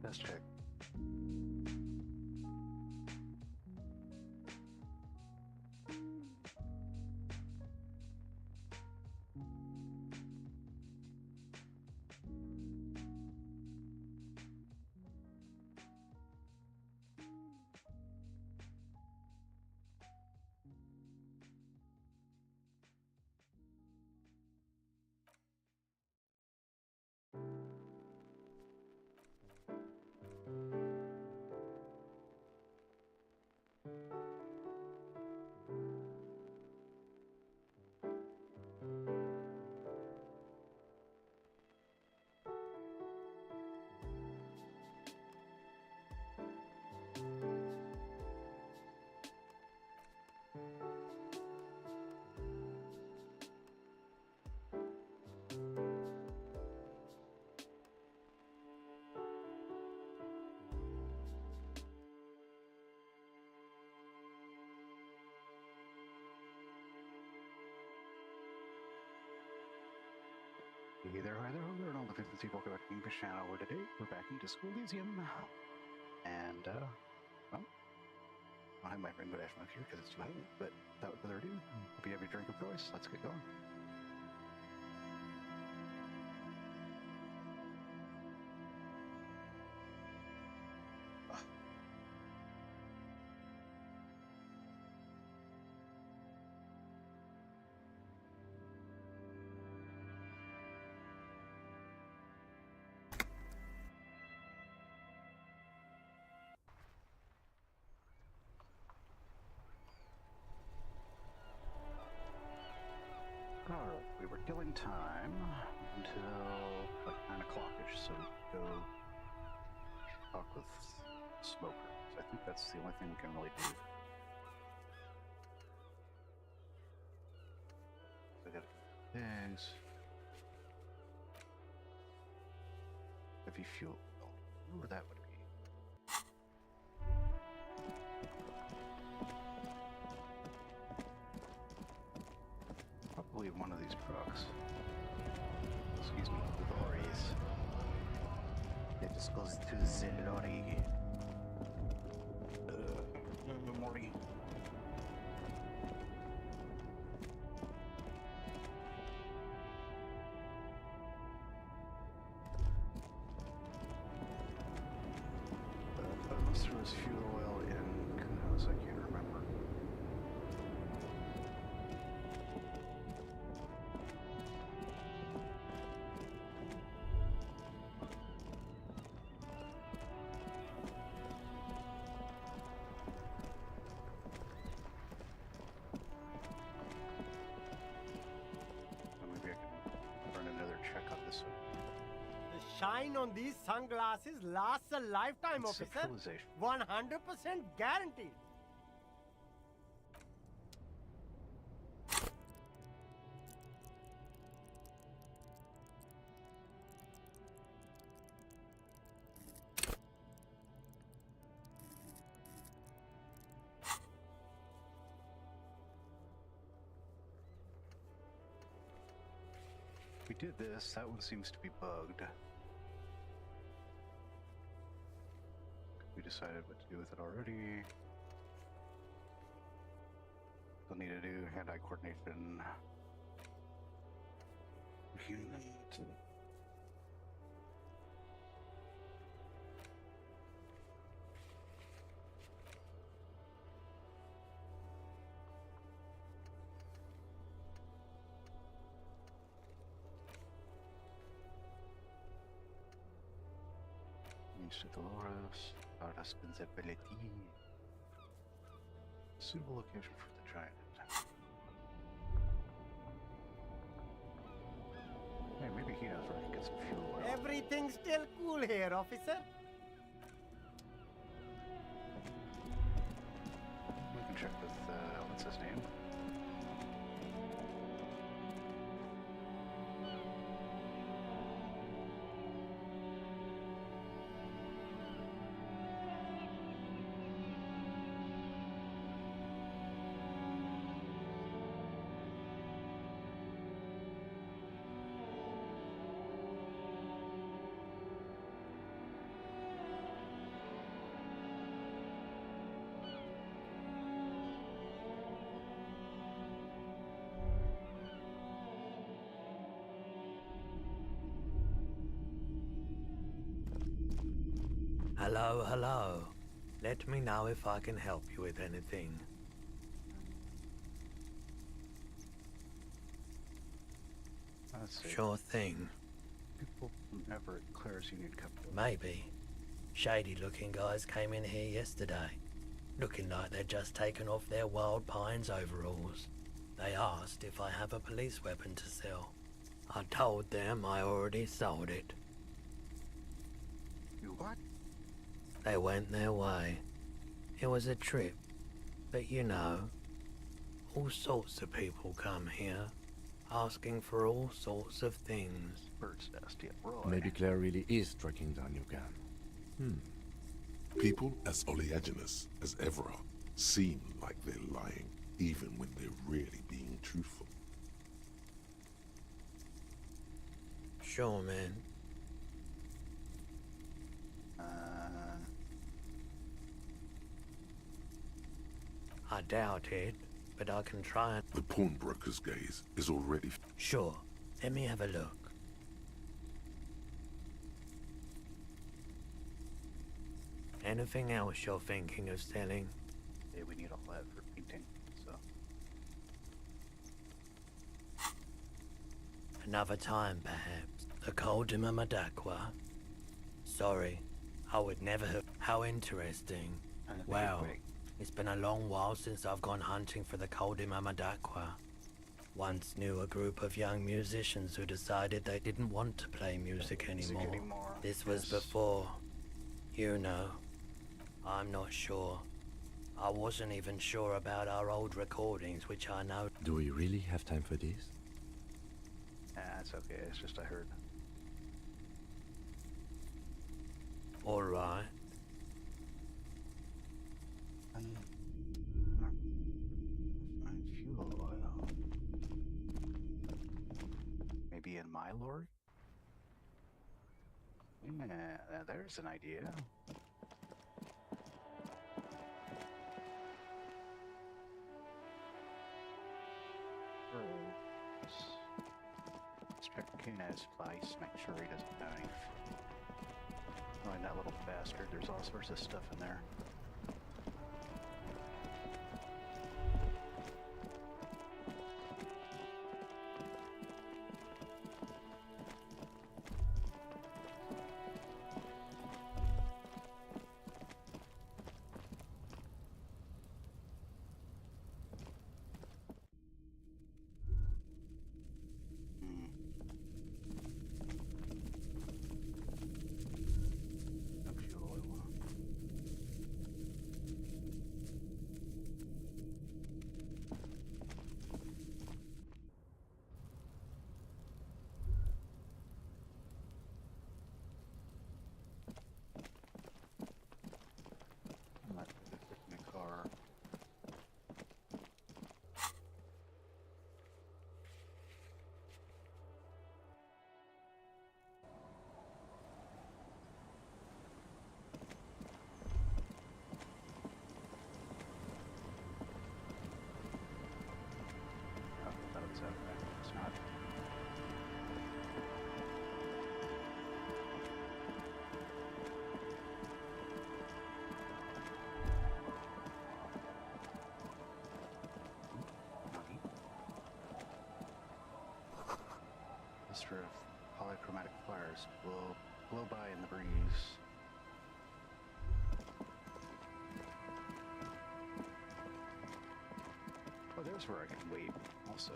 Let's check. Hey there, hi there, and all the fans and welcome back to the channel, where today we're back into Elysium. And, well, I don't have my rainbow dash mark here because it's too heavy, but without further ado, hope you have your drink of choice. Let's get going. Alright, we were killing time until like 9 o'clock-ish, so we could go talk with Smoker. So I think that's the only thing we can really do. So I gotta get eggs. Heavy fuel. I don't know where that would be. Probably one of these trucks. Excuse me, the lorries. It just goes to the lorry. Morty. Let's throw his fuel oil in, because I can't remember. shine on these sunglasses lasts a lifetime, It's officer. civilization. 100% guaranteed. We did this. That one seems to be bugged. We decided what to do with it already. Still need to do hand-eye coordination. Dolores, responsibility. Suitable location for the giant. Hey, maybe he knows where I can get some fuel oil. Everything's still cool here, officer. We can check with, what's his name? Hello, hello. Let me know if I can help you with anything. Let's see. Sure thing. People from Everett, Claire's Union Company. Maybe. Shady-looking guys came in here yesterday, looking like they'd just taken off their Wild Pines overalls. They asked if I have a police weapon to sell. I told them I already sold it. You what? They went their way. It was a trip, but you know, all sorts of people come here, asking for all sorts of things. Bird's nest, yeah, Roy. Maybe Claire really is tracking down your gun. People as oleaginous as ever are seem like they're lying, even when they're really being truthful. Sure, man. I doubt it, but I can try and... The pawnbroker's gaze is already... Sure, let me have a look. Anything else you're thinking of selling? Yeah, we need all that for painting, so... Another time, perhaps. The Coldima Madakwa? Sorry, I would never have... How interesting. Wow, it's been a long while since I've gone hunting for the Coldima Madakwa. Once knew a group of young musicians who decided they didn't want to play music anymore. This was before, you know. I'm not sure. I wasn't even sure about our old recordings, which I know... Do we really have time for this? It's okay, it's just I heard. All right. Find fuel oil. Maybe in my lorry? Yeah, there's an idea. Let's check Kuna's place, make sure he doesn't know anything. Find that little bastard, there's all sorts of stuff in there. cluster of polychromatic fires will blow by in the breeze. Oh, there's where I can wait, also.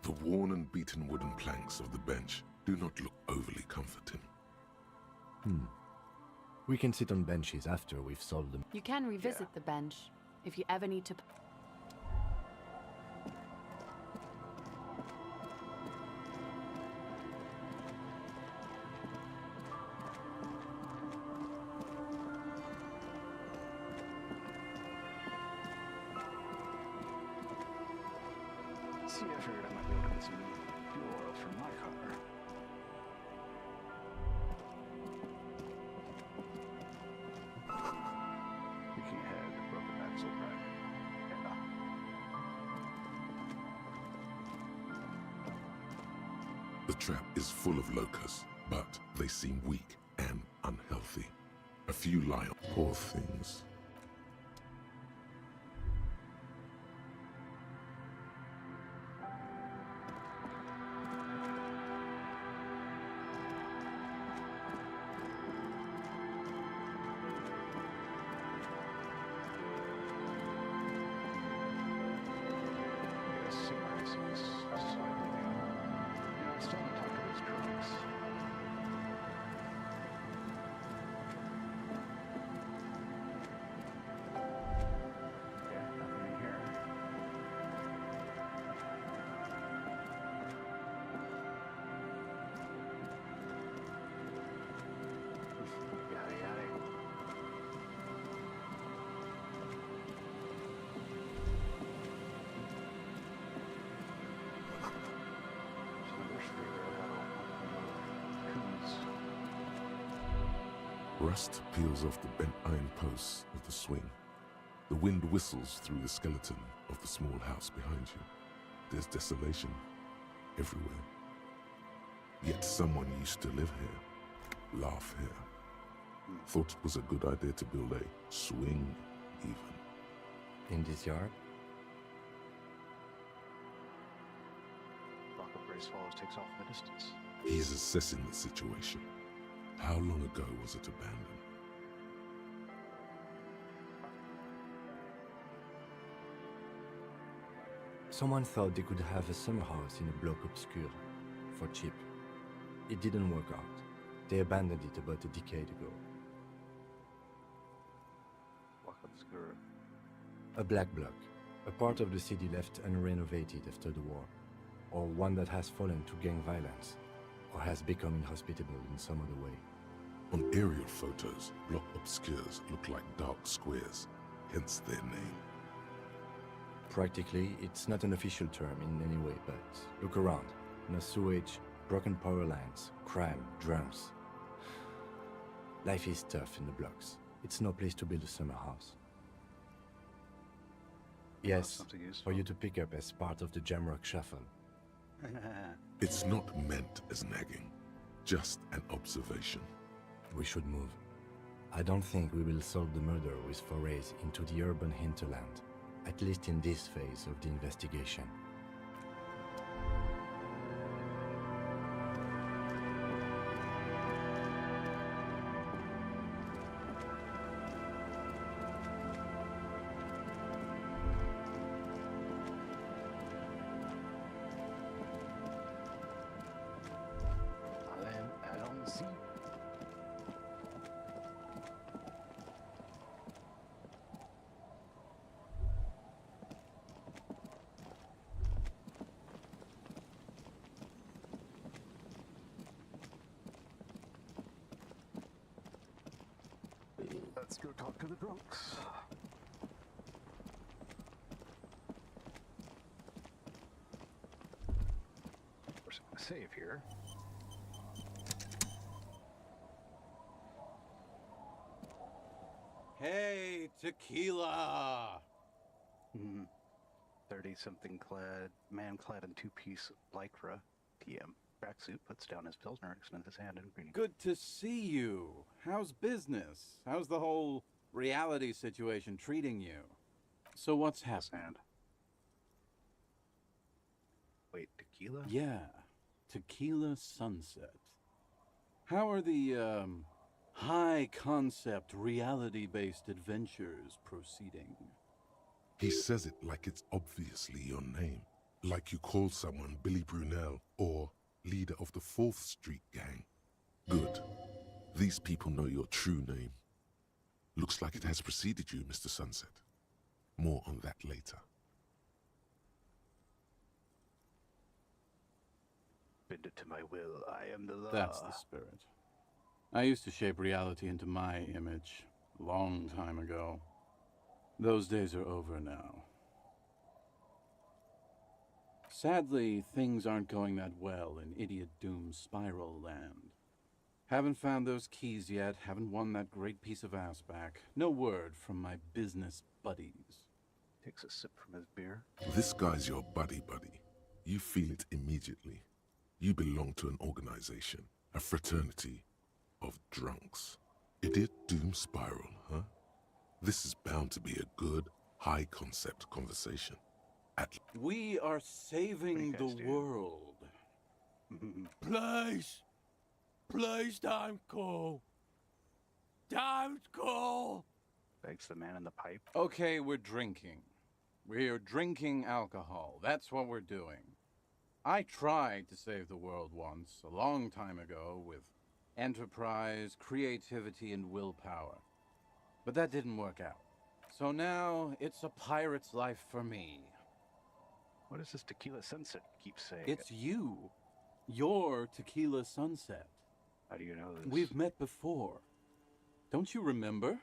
The worn and beaten wooden planks of the bench do not look overly comforting. We can sit on benches after we've solved them. You can revisit the bench if you ever need to. See, I figured I might be able to get some fuel oil from my car. Looking ahead, broken axle drive. Yeah. The trap is full of locusts, but they seem weak and unhealthy. A few lie on poor things. Rust peels off the bent iron posts of the swing. The wind whistles through the skeleton of the small house behind you. There's desolation everywhere. Yet someone used to live here, laugh here. Thought it was a good idea to build a swing, even. In this yard? Rock of Grace Falls takes off in the distance. He's assessing the situation. How long ago was it abandoned? Someone thought they could have a summer house in a bloc obscur, for cheap. It didn't work out. They abandoned it about a decade ago. Block obscure. A black bloc, a part of the city left unrenovated after the war, or one that has fallen to gang violence, or has become inhospitable in some other way. On aerial photos, block obscures look like dark squares, hence their name. Practically, it's not an official term in any way, but look around. No sewage, broken power lines, crime, drums. Life is tough in the blocks. It's no place to build a summer house. Yes, for you to pick up as part of the Jamrock Shuffle. It's not meant as nagging, just an observation. We should move. I don't think we will solve the murder with forays into the urban hinterland, at least in this phase of the investigation. Let's go talk to the drunks. Of course, I'm gonna save here. Hey, tequila! 30-something man clad in two-piece lycra PM tracksuit puts down his Pilsner, extends his hand in greeting. Good to see you. How's business? How's the whole reality situation treating you? So what's happened? Wait, tequila? Yeah, Tequila Sunset. How are the, high-concept, reality-based adventures proceeding? He says it like it's obviously your name. Like you call someone Billy Brunel or leader of the 4th Street Gang. Good. These people know your true name. Looks like it has preceded you, Mr. Sunset. More on that later. Bend it to my will. I am the law. That's the spirit. I used to shape reality into my image a long time ago. Those days are over now. Sadly, things aren't going that well in Idiot Doom's Spiral Land. Haven't found those keys yet, haven't won that great piece of ass back. No word from my business buddies. Takes a sip from his beer. This guy's your buddy. You feel it immediately. You belong to an organization, a fraternity of drunks. Idiot Doom Spiral, huh? This is bound to be a good, high-concept conversation. We are saving the world. Please! Please don't go! Don't go! Begs the man in the pipe. Okay, we're drinking. We're drinking alcohol. That's what we're doing. I tried to save the world once, a long time ago, with enterprise, creativity, and willpower. But that didn't work out. So now, it's a pirate's life for me. What does this Tequila Sunset keep saying? It's you. Your Tequila Sunset. How do you know this? We've met before. Don't you remember?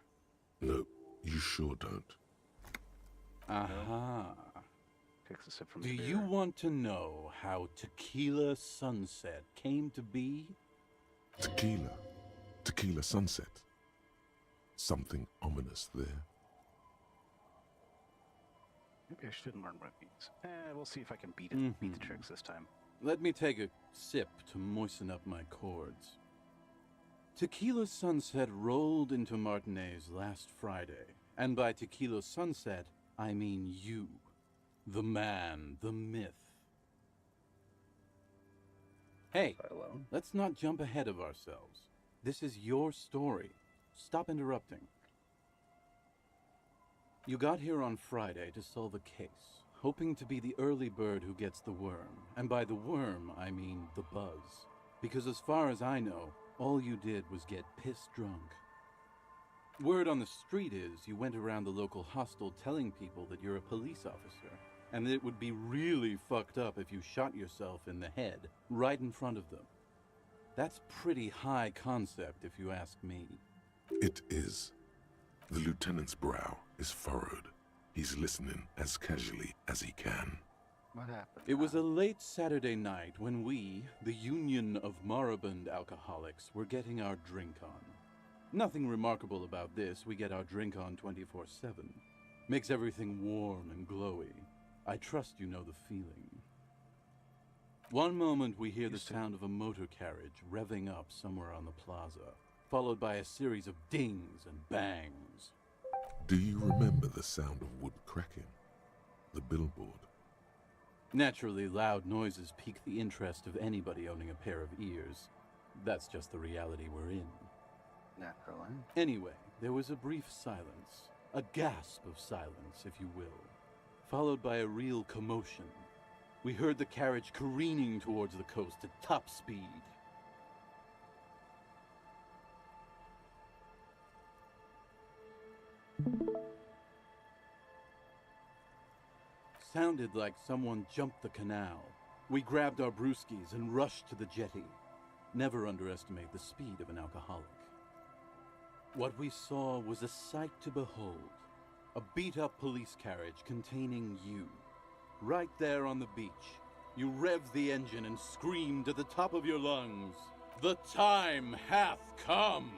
No, you sure don't. Aha. Takes a sip from Do his beer. you want to know how Tequila Sunset came to be? Tequila Sunset. Something ominous there. Maybe I should learn what it means. We'll see if I can beat the tricks this time. Let me take a sip to moisten up my chords. Tequila Sunset rolled into Martinez last Friday, and by Tequila Sunset, I mean you. The man, the myth. Hey, Alone? let's not jump ahead of ourselves. This is your story. Stop interrupting. You got here on Friday to solve a case, hoping to be the early bird who gets the worm. And by the worm, I mean the buzz. Because as far as I know, all you did was get piss drunk. Word on the street is you went around the local hostel telling people that you're a police officer, and that it would be really fucked up if you shot yourself in the head right in front of them. That's pretty high concept, if you ask me. It is. The lieutenant's brow is furrowed. He's listening as casually as he can. What happened? It was a late Saturday night when we, the Union of Moribund Alcoholics, were getting our drink on. Nothing remarkable about this. We get our drink on 24/7. Makes everything warm and glowy. I trust you know the feeling. One moment we hear the sound of a motor carriage revving up somewhere on the plaza, followed by a series of dings and bangs. Do you remember the sound of wood cracking? The billboard? Naturally, loud noises pique the interest of anybody owning a pair of ears. That's just the reality we're in. Naturally. Anyway, there was a brief silence, a gasp of silence, if you will, followed by a real commotion. We heard the carriage careening towards the coast at top speed. Sounded like someone jumped the canal. We grabbed our brewskis and rushed to the jetty. Never underestimate the speed of an alcoholic. What we saw was a sight to behold. A beat-up police carriage containing you. Right there on the beach, you revved the engine and screamed at the top of your lungs, "The time hath come!"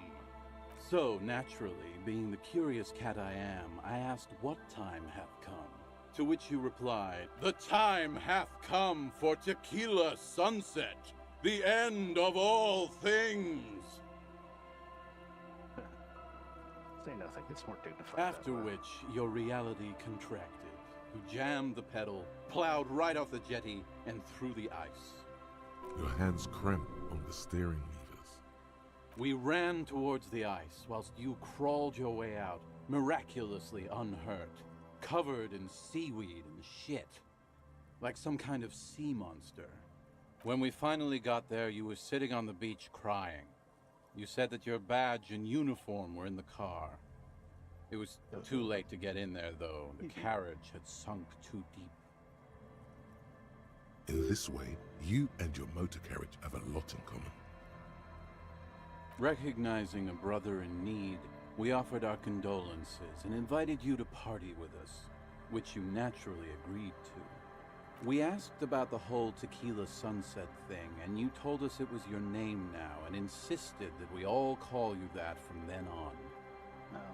So, naturally, being the curious cat I am, I asked what time hath come. To which you replied, "The time hath come for Tequila Sunset, the end of all things." Say nothing. It's more dignified. After that way. which, your reality contracted. who jammed the pedal, plowed right off the jetty, and through the ice. Your hands cramp on the steering levers. We ran towards the ice whilst you crawled your way out, miraculously unhurt, covered in seaweed and shit, like some kind of sea monster. When we finally got there, you were sitting on the beach crying. You said that your badge and uniform were in the car. It was too late to get in there, though. The carriage had sunk too deep. In this way, you and your motor carriage have a lot in common. Recognizing a brother in need, we offered our condolences and invited you to party with us, which you naturally agreed to. We asked about the whole Tequila Sunset thing, and you told us it was your name now and insisted that we all call you that from then on.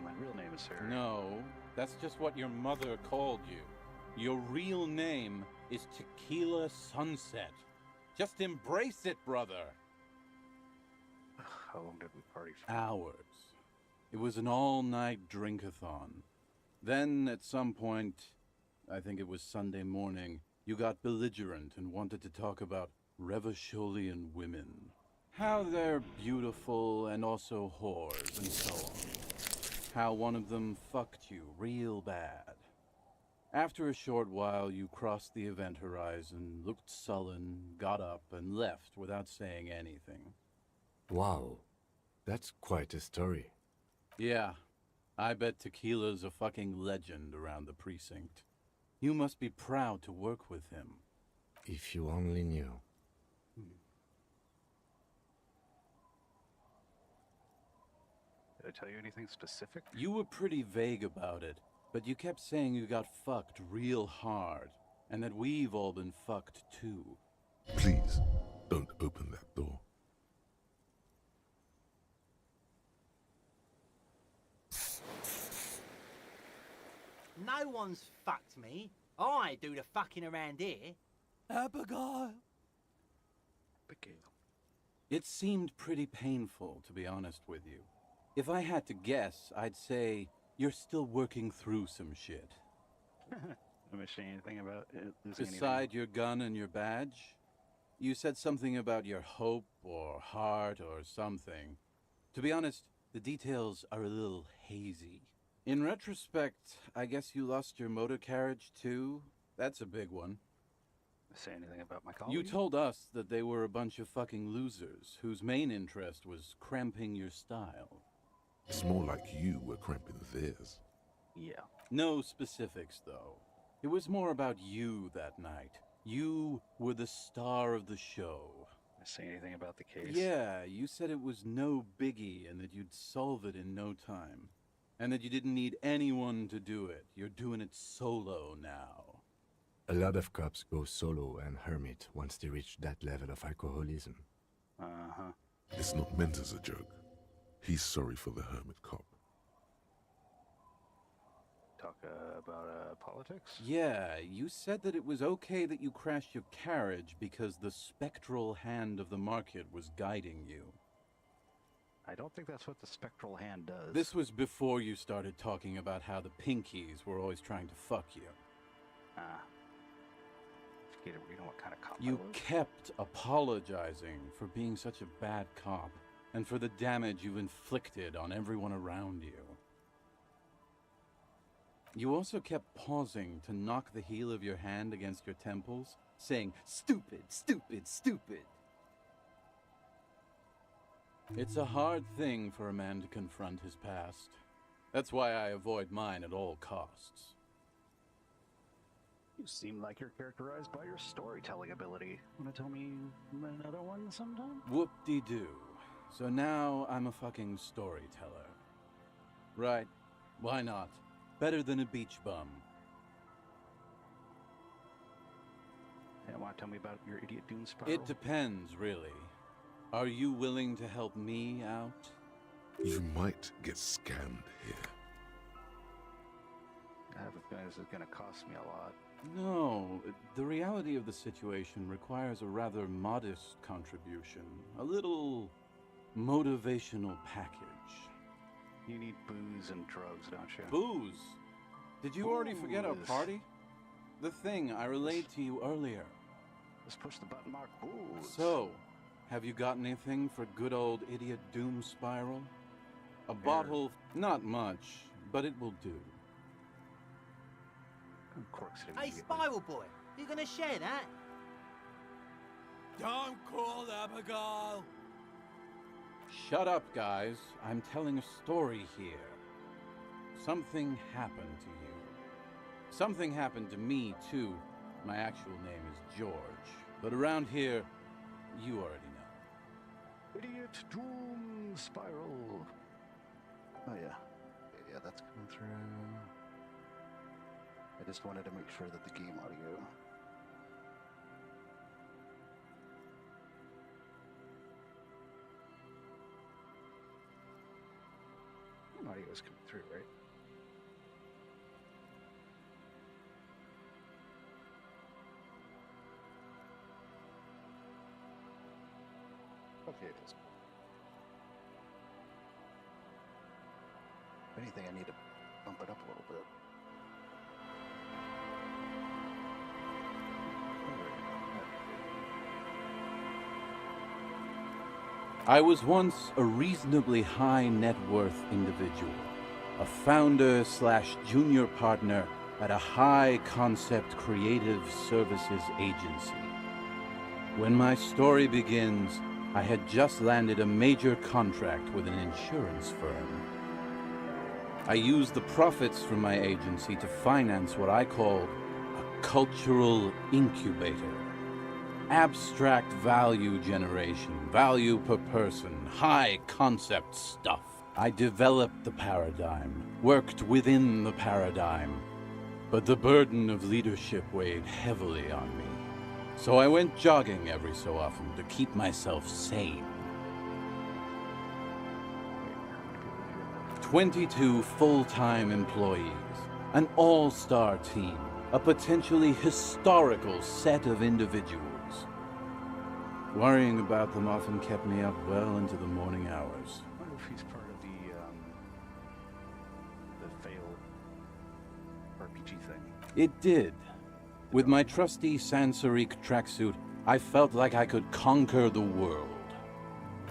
My real name is Sarah. No, that's just what your mother called you. Your real name is Tequila Sunset. Just embrace it, brother. How long did we party for? Hours. It was an all-night drink-a-thon. Then, at some point, I think it was Sunday morning, you got belligerent and wanted to talk about Revacholian women. How they're beautiful and also whores and so on. How one of them fucked you real bad. After a short while, you crossed the event horizon, looked sullen, got up, and left without saying anything. Wow, that's quite a story. Yeah, I bet Tequila's a fucking legend around the precinct. You must be proud to work with him. If you only knew. Did I tell you anything specific? You were pretty vague about it, but you kept saying you got fucked real hard, and that we've all been fucked too. Please, don't open that door. No one's fucked me. I do the fucking around here. Abigail! Abigail. It seemed pretty painful, to be honest with you. If I had to guess, I'd say you're still working through some shit. Am I saying anything about it losing Beside your gun and your badge, you said something about your hope or heart or something. To be honest, the details are a little hazy. In retrospect, I guess you lost your motor carriage too? That's a big one. Say anything about my colleague? You told us that they were a bunch of fucking losers whose main interest was cramping your style. It's more like you were cramping theirs. Yeah. No specifics, though. It was more about you that night. You were the star of the show. Say anything about the case? Yeah, you said it was no biggie and that you'd solve it in no time. And that you didn't need anyone to do it. You're doing it solo now. A lot of cops go solo and hermit once they reach that level of alcoholism. Uh-huh. It's not meant as a joke. He's sorry for the hermit cop. Talk about politics? Yeah, you said that it was okay that you crashed your carriage because the spectral hand of the market was guiding you. I don't think that's what the spectral hand does. This was before you started talking about how the Pinkies were always trying to fuck you. Forget it, you know what kind of cop I You was? kept apologizing for being such a bad cop and for the damage you've inflicted on everyone around you. You also kept pausing to knock the heel of your hand against your temples, saying, "Stupid, stupid, stupid." It's a hard thing for a man to confront his past. That's why I avoid mine at all costs. You seem like you're characterized by your storytelling ability. Want to tell me another one sometime? Whoop-de-doo. So now I'm a fucking storyteller. Right. Why not? Better than a beach bum. Hey, want to tell me about your idiot dune spiral? It depends, really. Are you willing to help me out? You might get scammed here. I have a feeling this is going to cost me a lot. No, the reality of the situation requires a rather modest contribution. A little motivational package. You need booze and drugs, don't you? Booze? Did you already forget our Booze. party? The thing I relayed to you earlier. Just push the button marked booze. So, have you got anything for good old idiot Doom Spiral? A bottle, not much, but it will do. Corks it Hey, immediately. Spiral Boy, you gonna share that? Don't call Abigail! Shut up, guys. I'm telling a story here. Something happened to you. Something happened to me, too. My actual name is George. But around here, you already know. Idiot Doom Spiral. Oh, yeah. Yeah, that's coming through. I just wanted to make sure that the game audio. Game audio is coming through, right? Okay, it is. If anything, I need to bump it up a little bit. I was once a reasonably high net worth individual, a founder / junior partner at a high concept creative services agency. When my story begins, I had just landed a major contract with an insurance firm. I used the profits from my agency to finance what I called a cultural incubator. Abstract value generation, value per person, high concept stuff. I developed the paradigm, worked within the paradigm, but the burden of leadership weighed heavily on me. So I went jogging every so often to keep myself sane. 22 full-time employees, an all-star team, a potentially historical set of individuals. Worrying about them often kept me up well into the morning hours. I wonder if he's part of the failed RPG thing. It did. With my trusty Sansariq tracksuit, I felt like I could conquer the world.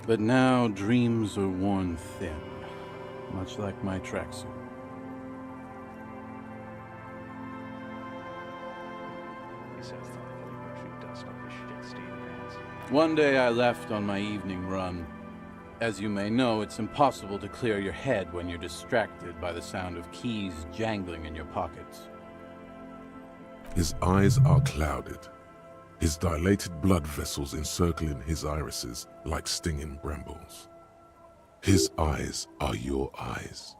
But now dreams are worn thin, much like my tracksuit. He says thoughtfully, brushing dust off his shit-stained hands. One day I left on my evening run. As you may know, it's impossible to clear your head when you're distracted by the sound of keys jangling in your pockets. His eyes are clouded, his dilated blood vessels encircling his irises like stinging brambles. His eyes are your eyes.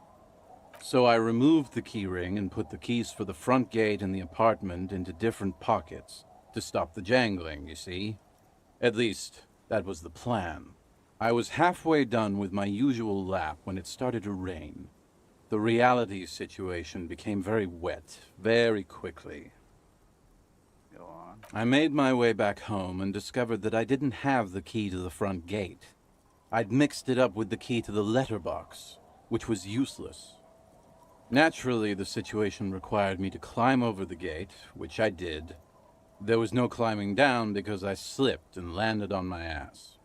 So I removed the key ring and put the keys for the front gate and the apartment into different pockets to stop the jangling, you see. At least, that was the plan. I was halfway done with my usual lap when it started to rain. The reality situation became very wet, very quickly. Go on. I made my way back home and discovered that I didn't have the key to the front gate. I'd mixed it up with the key to the letterbox, which was useless. Naturally, the situation required me to climb over the gate, which I did. There was no climbing down because I slipped and landed on my ass.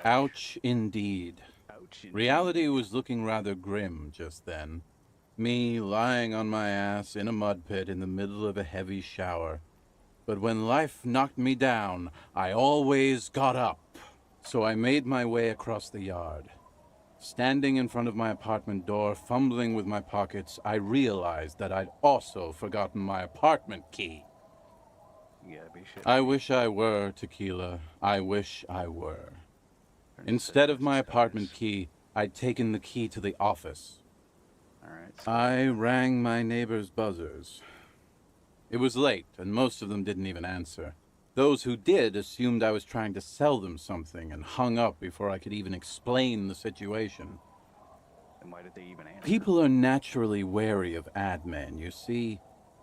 Ouch, indeed. Ouch. Indeed. Reality was looking rather grim just then. Me lying on my ass in a mud pit in the middle of a heavy shower. But when life knocked me down, I always got up. So I made my way across the yard. Standing in front of my apartment door, fumbling with my pockets, I realized that I'd also forgotten my apartment key. You gotta be shit. I wish I were, Tequila. I wish I were. Instead of my apartment key, I'd taken the key to the office. Alright. I rang my neighbor's buzzers. It was late, and most of them didn't even answer. Those who did assumed I was trying to sell them something and hung up before I could even explain the situation. And why did they even answer? People are naturally wary of ad men, you see.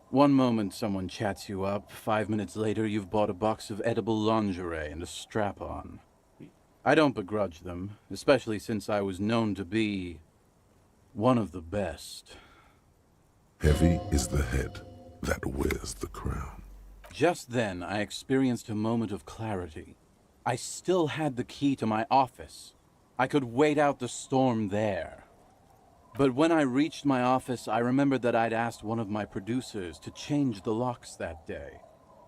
One moment someone chats you up, 5 minutes later you've bought a box of edible lingerie and a strap-on. I don't begrudge them, especially since I was known to be one of the best. Heavy is the head that wears the crown. Just then, I experienced a moment of clarity. I still had the key to my office. I could wait out the storm there. But when I reached my office, I remembered that I'd asked one of my producers to change the locks that day.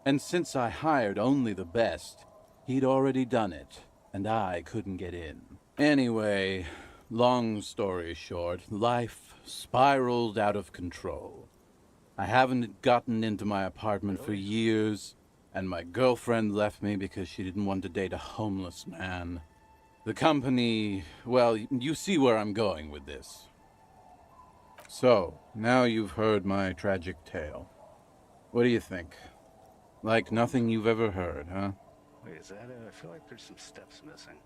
And since I hired only the best, he'd already done it, and I couldn't get in. Anyway, long story short, life spiraled out of control. I haven't gotten into my apartment for years, and my girlfriend left me because she didn't want to date a homeless man. The company, well, you see where I'm going with this. So, now you've heard my tragic tale. What do you think? Like nothing you've ever heard, huh? Wait, is that it? I feel like there's some steps missing.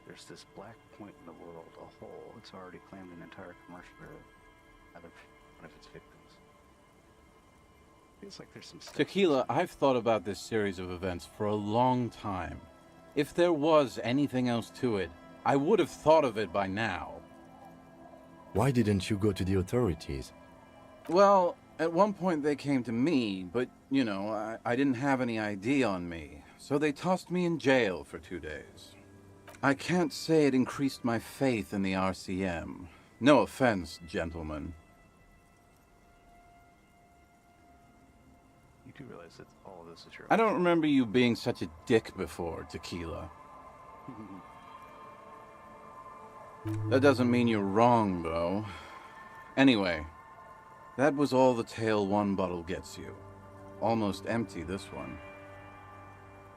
There's this black point in the world, a hole. It's already claimed an entire commercial area. One of its victims. Feels like there's some steps Tequila, missing. I've thought about this series of events for a long time. If there was anything else to it, I would have thought of it by now. Why didn't you go to the authorities? Well, at one point they came to me, but, you know, I didn't have any ID on me, so they tossed me in jail for 2 days. I can't say it increased my faith in the RCM. No offense, gentlemen. You do realize that all of this is your I don't remember you being such a dick before, Tequila. That doesn't mean you're wrong, though. Anyway, that was all the tale one bottle gets you. Almost empty, this one.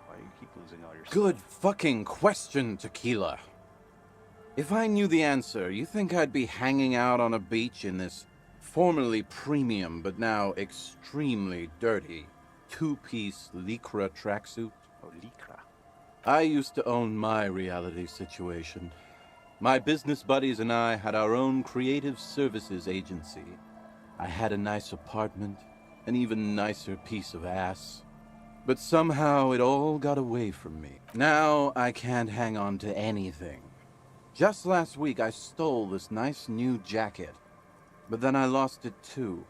Why do you keep losing all your Good fucking question, Tequila. If I knew the answer, you think I'd be hanging out on a beach in this formerly premium but now extremely dirty two-piece lycra tracksuit? Oh, lycra. I used to own my reality situation. My business buddies and I had our own creative services agency. I had a nice apartment, an even nicer piece of ass. But somehow it all got away from me. Now I can't hang on to anything. Just last week I stole this nice new jacket, but then I lost it too.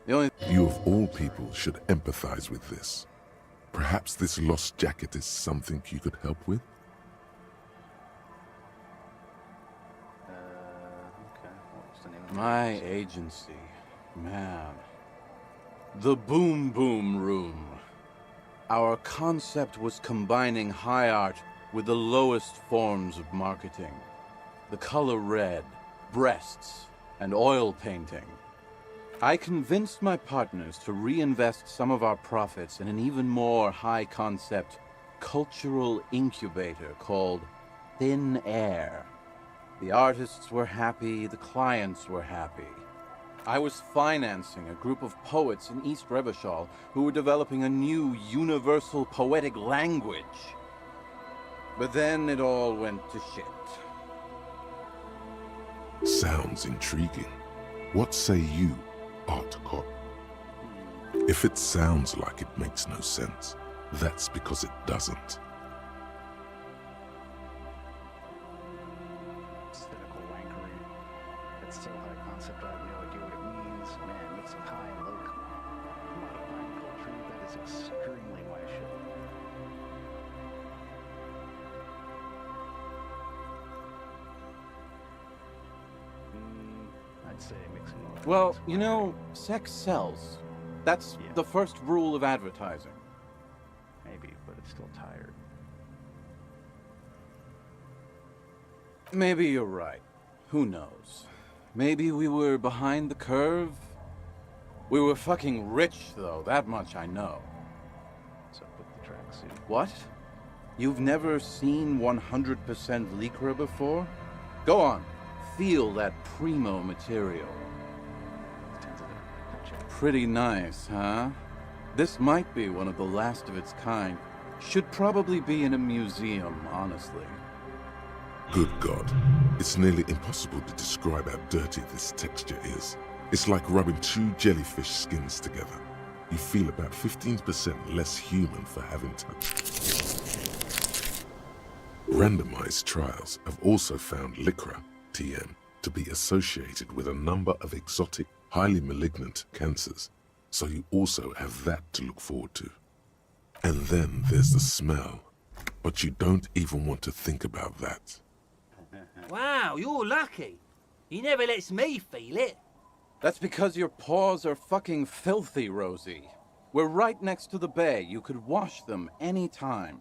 The only You of all people should empathize with this. Perhaps this lost jacket is something you could help with? Okay. What's the name of My the agency, man. The Boom Boom Room. Our concept was combining high art with the lowest forms of marketing. The color red, breasts, and oil painting. I convinced my partners to reinvest some of our profits in an even more high concept cultural incubator called Thin Air. The artists were happy, the clients were happy. I was financing a group of poets in East Revachol who were developing a new universal poetic language. But then it all went to shit. Sounds intriguing. What say you, Art Cop? If it sounds like it makes no sense, that's because it doesn't. cynical wankery? It's so high concept, I have no idea what it means. Man, mixing high and low. Commodifying culture that is extremely my shit. I'd say mixing all Well, things you know, wankery. sex sells. That's Yeah. the first rule of advertising. Maybe, but it's still tired. Maybe you're right. Who knows? Maybe we were behind the curve? We were fucking rich, though, that much I know. So put the tracksuit. What? You've never seen 100% Lycra before? Go on, feel that primo material. Tens of them. Gotcha. Pretty nice, huh? This might be one of the last of its kind. Should probably be in a museum, honestly. Good God. It's nearly impossible to describe how dirty this texture is. It's like rubbing two jellyfish skins together. You feel about 15% less human for having touched. Randomized trials have also found Lycra, TM, to be associated with a number of exotic, highly malignant cancers, so you also have that to look forward to. And then there's the smell, but you don't even want to think about that. Wow, you're lucky. He never lets me feel it. That's because your paws are fucking filthy, Rosie. We're right next to the bay. You could wash them any time.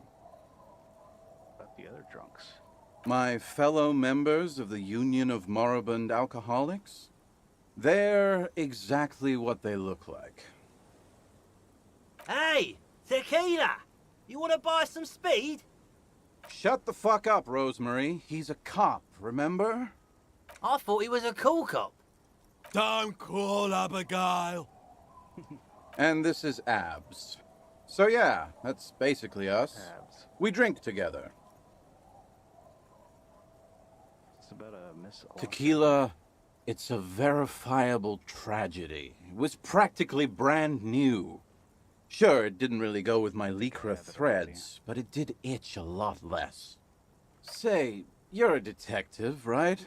About the other drunks. My fellow members of the Union of Moribund Alcoholics? They're exactly what they look like. Hey, tequila! You want to buy some speed? Shut the fuck up, Rosemary. He's a cop, remember? I thought he was a cool cop. Don't call Abigail. And this is Abs. So yeah, that's basically us. Abs. We drink together. It's about a miss. Tequila, it's a verifiable tragedy. It was practically brand new. Sure, it didn't really go with my Lycra threads, but it did itch a lot less. Say, you're a detective, right?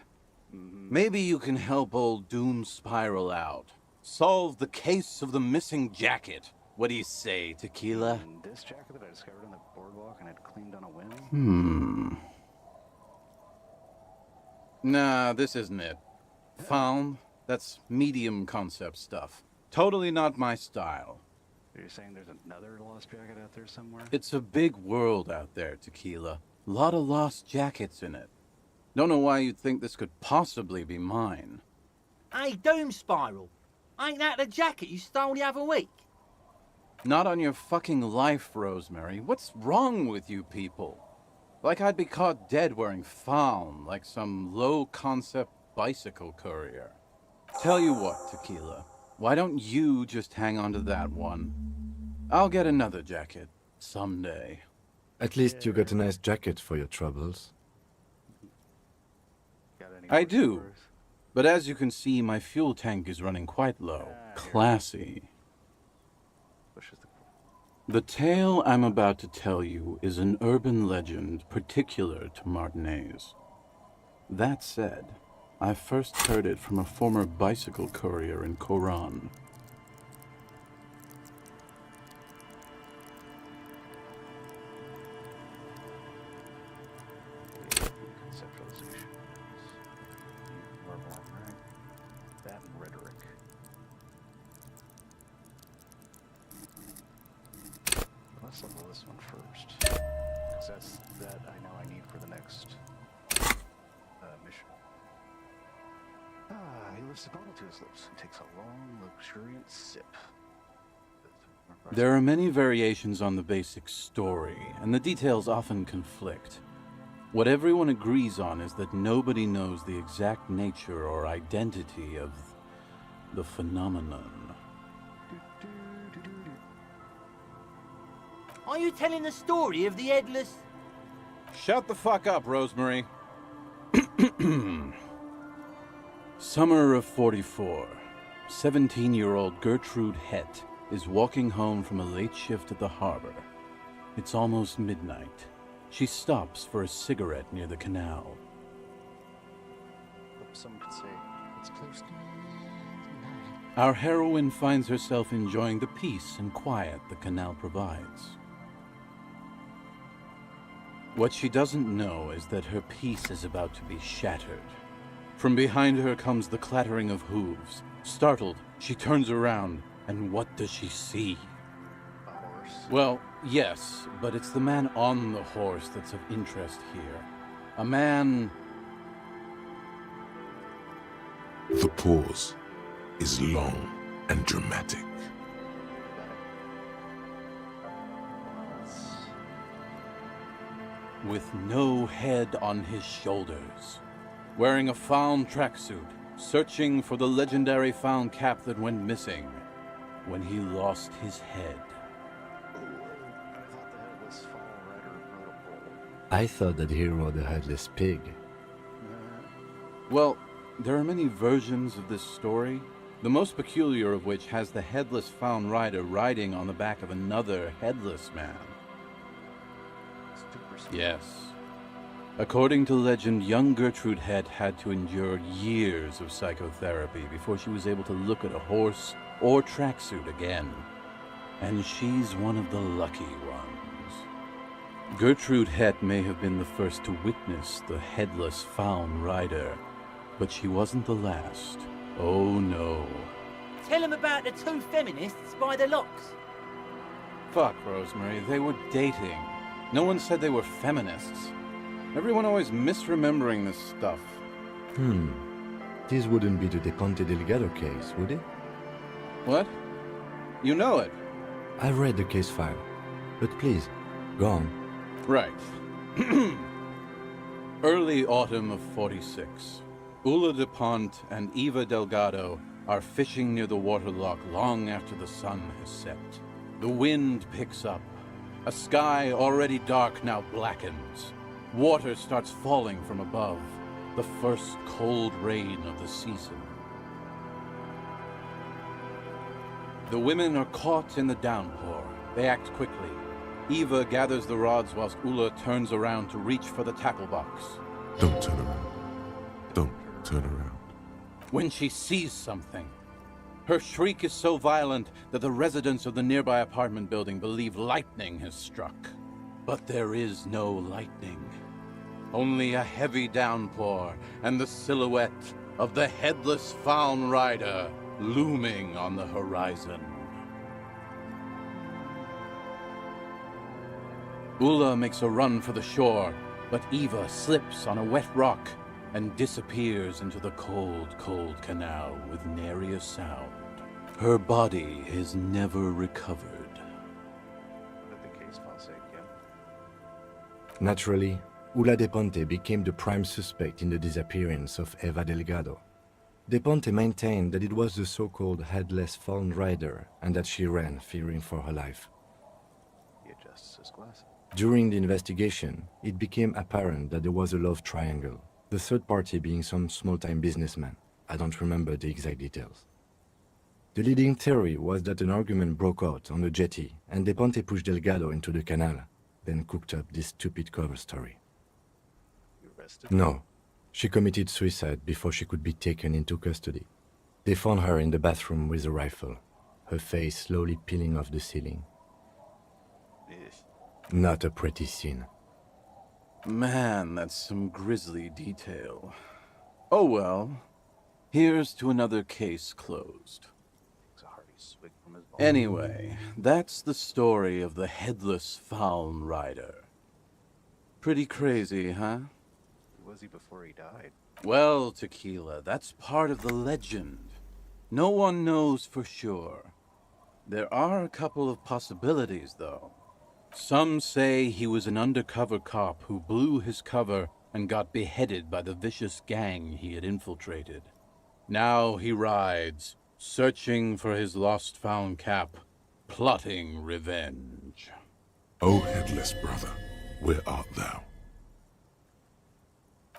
Maybe you can help old Doom Spiral out. Solve the case of the missing jacket. What do you say, Tequila? And this jacket that I discovered on the boardwalk and had cleaned on a whim? Nah, this isn't it. Found? That's medium concept stuff. Totally not my style. You're saying there's another lost jacket out there somewhere? It's a big world out there, Tequila. Lot of lost jackets in it. Don't know why you'd think this could possibly be mine. Hey, Doom Spiral. Ain't that the jacket you stole the other week? Not on your fucking life, Rosemary. What's wrong with you people? Like I'd be caught dead wearing fawn, like some low-concept bicycle courier. Tell you what, Tequila. Why don't you just hang on to that one? I'll get another jacket someday. At least you got a nice jacket for your troubles. Got any I more do. stories? But as you can see, my fuel tank is running quite low. Classy. Pushes the The tale I'm about to tell you is an urban legend particular to Martinez. That said, I first heard it from a former bicycle courier in Koran. conceptualizations. Verbal, right? That and rhetoric. Let's level this one first. Because that's that I know I need for the next mission. He lifts the bottle to his lips and takes a long, luxuriant sip. There are many variations on the basic story, and the details often conflict. What everyone agrees on is that nobody knows the exact nature or identity of the phenomenon. Are you telling the story of the headless... Shut the fuck up, Rosemary. Summer of 44. 17-year-old Gertrude Het is walking home from a late shift at the harbor. It's almost midnight. She stops for a cigarette near the canal. Some could say it's close to midnight. Our heroine finds herself enjoying the peace and quiet the canal provides. What she doesn't know is that her peace is about to be shattered. From behind her comes the clattering of hooves. Startled, she turns around, and what does she see? A horse. Well, yes, but it's the man on the horse that's of interest here. A man... The pause is long and dramatic. with no head on his shoulders, wearing a found tracksuit, searching for the legendary found cap that went missing when he lost his head. I thought that he rode a headless pig. Well, there are many versions of this story, the most peculiar of which has the headless found rider riding on the back of another headless man. Yes, According to legend, young Gertrude Het had to endure years of psychotherapy before she was able to look at a horse or tracksuit again. And she's one of the lucky ones. Gertrude Het may have been the first to witness the headless Faun Rider, but she wasn't the last. Oh no. Tell him about the two feminists by the locks. Fuck, Rosemary, they were dating. No one said they were feminists. Everyone always misremembering this stuff. This wouldn't be the De Ponte Delgado case, would it? What? You know it? I read the case file. But please, go on. Right. Early autumn of 46. Ula de Pont and Eva Delgado are fishing near the waterlock long after the sun has set. The wind picks up. A sky already dark now blackens. Water starts falling from above. The first cold rain of the season. The women are caught in the downpour. They act quickly. Eva gathers the rods whilst Ula turns around to reach for the tackle box. Don't turn around. Don't turn around. When she sees something, her shriek is so violent that the residents of the nearby apartment building believe lightning has struck. But there is no lightning. Only a heavy downpour and the silhouette of the headless Faun Rider looming on the horizon. Ula makes a run for the shore, but Eva slips on a wet rock and disappears into the cold, cold canal with nary a sound. Her body is never recovered. What did the case file say again? Naturally, Ula de Ponte became the prime suspect in the disappearance of Eva Delgado. De Ponte maintained that it was the so-called headless Faun Rider and that she ran, fearing for her life. He adjusts his glasses. During the investigation, it became apparent that there was a love triangle, the third party being some small-time businessman. I don't remember the exact details. The leading theory was that an argument broke out on the jetty and De Ponte pushed Delgado into the canal, then cooked up this stupid cover story. You arrested? No, she committed suicide before she could be taken into custody. They found her in the bathroom with a rifle, her face slowly peeling off the ceiling. Not a pretty scene. Man, that's some grisly detail. Oh well. Here's to another case closed. Takes a hearty swig from his bottle. Anyway, that's the story of the headless Faun Rider. Pretty crazy, huh? Who was he before he died? Well, Tequila, that's part of the legend. No one knows for sure. There are a couple of possibilities, though. Some say he was an undercover cop who blew his cover and got beheaded by the vicious gang he had infiltrated. Now he rides, searching for his lost found cap, plotting revenge. O headless brother, where art thou?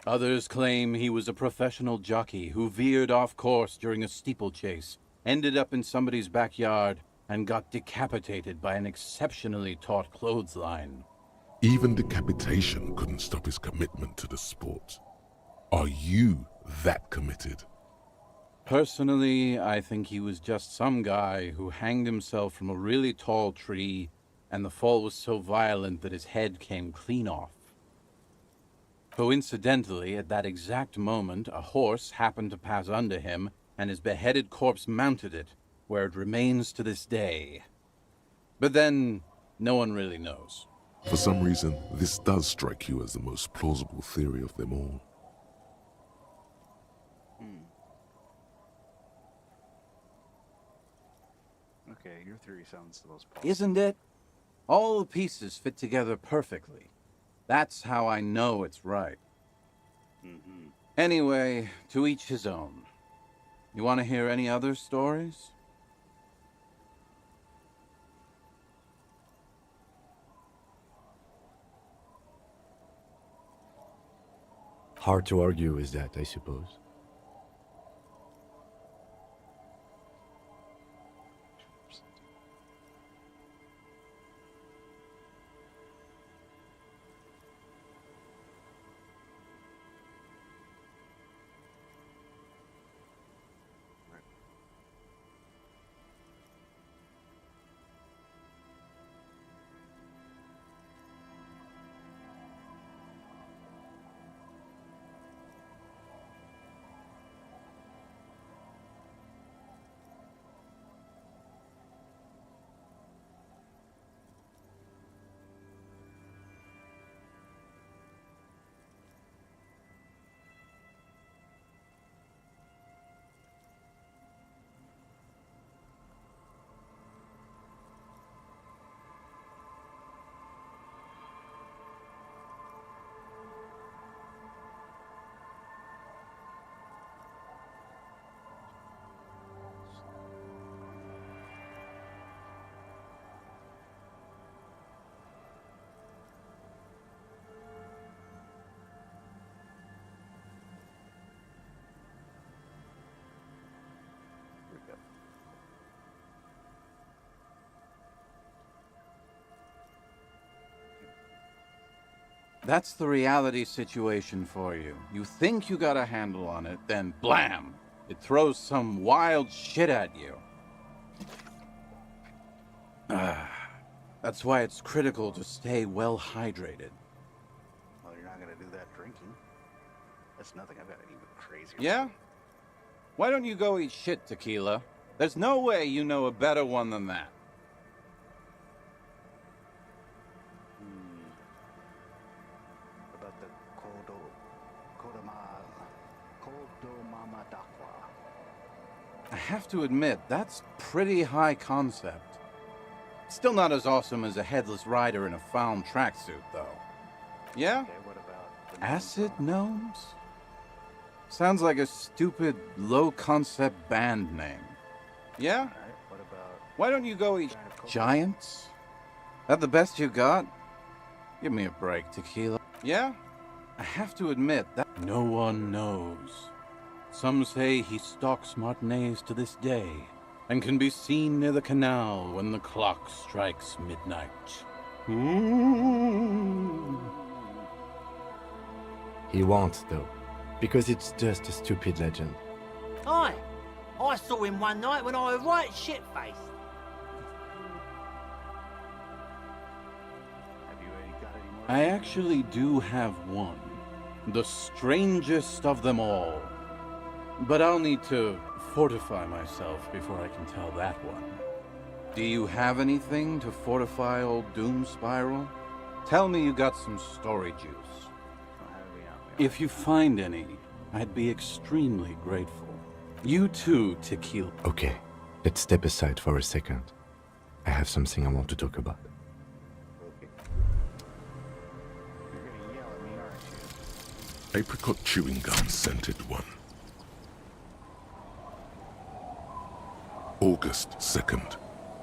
Others claim he was a professional jockey who veered off course during a steeplechase, ended up in somebody's backyard, and got decapitated by an exceptionally taut clothesline. Even decapitation couldn't stop his commitment to the sport. Are you that committed? Personally, I think he was just some guy who hanged himself from a really tall tree, and the fall was so violent that his head came clean off. Coincidentally, at that exact moment, a horse happened to pass under him, and his beheaded corpse mounted it, where it remains to this day. But then, no one really knows. For some reason, this does strike you as the most plausible theory of them all. Okay, your theory sounds the most plausible. Isn't it? All the pieces fit together perfectly. That's how I know it's right. Anyway, to each his own. You want to hear any other stories? Hard to argue with that, I suppose. That's the reality situation for you. You think you got a handle on it, then blam! It throws some wild shit at you. That's why it's critical to stay well hydrated. Well, you're not gonna do that drinking. That's nothing. I've got even crazier. Yeah? Why don't you go eat shit, Tequila? There's no way you know a better one than that. About the Kodomama Dakwa. I have to admit, that's pretty high concept. Still not as awesome as a headless rider in a found tracksuit, though. Yeah? Okay, what about the Acid Gnomes? Sounds like a stupid, low-concept band name. Yeah? Alright, what about Why don't you go eat Giant of Cocoa? giants? That the best you got? Give me a break, Tequila. Yeah? I have to admit that no one knows. Some say he stalks Martinez to this day, and can be seen near the canal when the clock strikes midnight. Ooh. He won't, though, because it's just a stupid legend. Aye. I saw him one night when I was right shit-faced. Have you got any more? I actually do have one. The strangest of them all. But I'll need to fortify myself before I can tell that one. Do you have anything to fortify old Doom Spiral? Tell me you got some story juice. If you find any, I'd be extremely grateful. You too, Tequila. Okay, let's step aside for a second. I have something I want to talk about. Okay. You're gonna yell at me, aren't you? Apricot chewing gum scented one. August 2nd,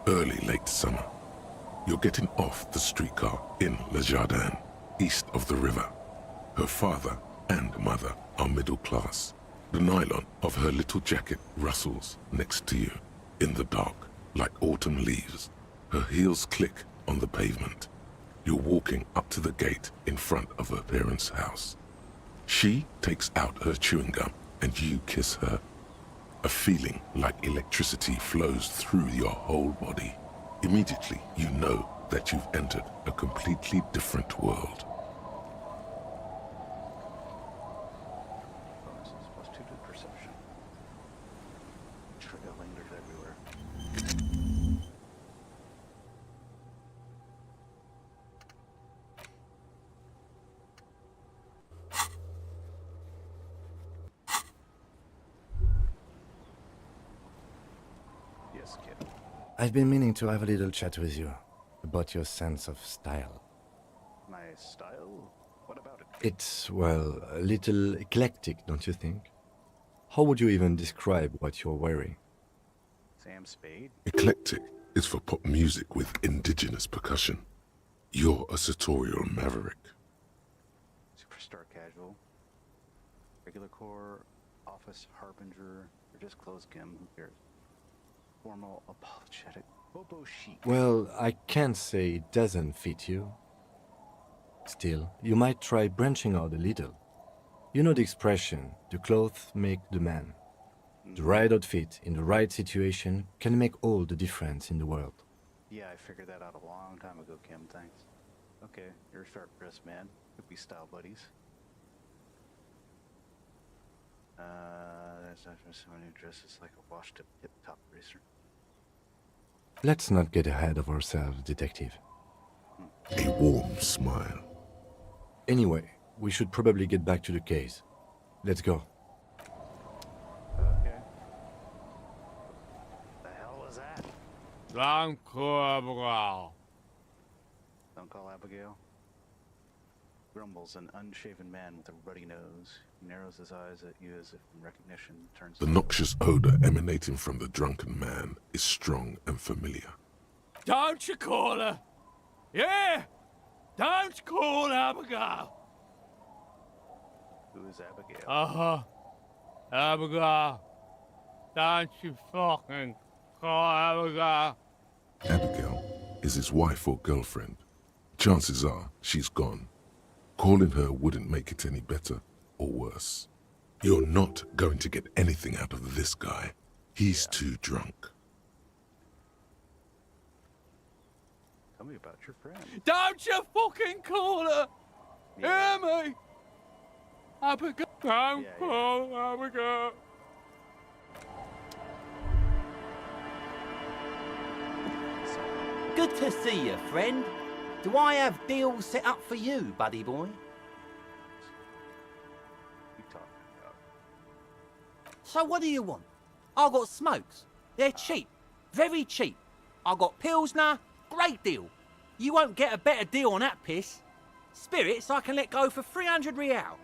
early late summer. You're getting off the streetcar in Le Jardin, east of the river. Her father and mother are middle class. The nylon of her little jacket rustles next to you in the dark like autumn leaves. Her heels click on the pavement. You're walking up to the gate in front of her parents' house. She takes out her chewing gum and you kiss her. A feeling like electricity flows through your whole body. Immediately, you know that you've entered a completely different world. Bonuses +2 to perception. Trigger lingers everywhere. Yes, kid. I've been meaning to have a little chat with you about your sense of style. My style? What about it? It's, well, a little eclectic, don't you think? How would you even describe what you're wearing? Sam Spade? Eclectic is for pop music with indigenous percussion. You're a sartorial maverick. Superstar casual. Regular core, office harbinger, or just clothes Kim, who cares? Formal, apologetic, bobo chic. Well, I can't say it doesn't fit you. Still, you might try branching out a little. You know the expression, the clothes make the man. The right outfit in the right situation can make all the difference in the world. Yeah, I figured that out a long time ago, Kim, thanks. Okay, you're a sharp dressed man. Could be style buddies. That's not just someone who dresses like a washed up tip-top racer. Let's not get ahead of ourselves, detective. A warm smile. Anyway, we should probably get back to the case. Let's go. Okay. The hell was that? Don't call Don't call Abigail. Grumbles an unshaven man with a ruddy nose. He narrows his eyes at you as if in recognition, turns The to noxious odor emanating from the drunken man is strong and familiar. Don't you call her? Yeah! Don't call Abigail! Who is Abigail? Uh-huh. Abigail. Don't you fucking call Abigail. Abigail is his wife or girlfriend. Chances are she's gone. Calling her wouldn't make it any better or worse. You're not going to get anything out of this guy. He's too drunk. Tell me about your friend. Don't you fucking call her! Hear me? Abigail, don't call Abigail. Good to see you, friend. Do I have deals set up for you, buddy boy? You talking about? So what do you want? I got smokes. They're cheap. Very cheap. I got Pilsner. Great deal. You won't get a better deal on that piss. Spirits I can let go for 300 real.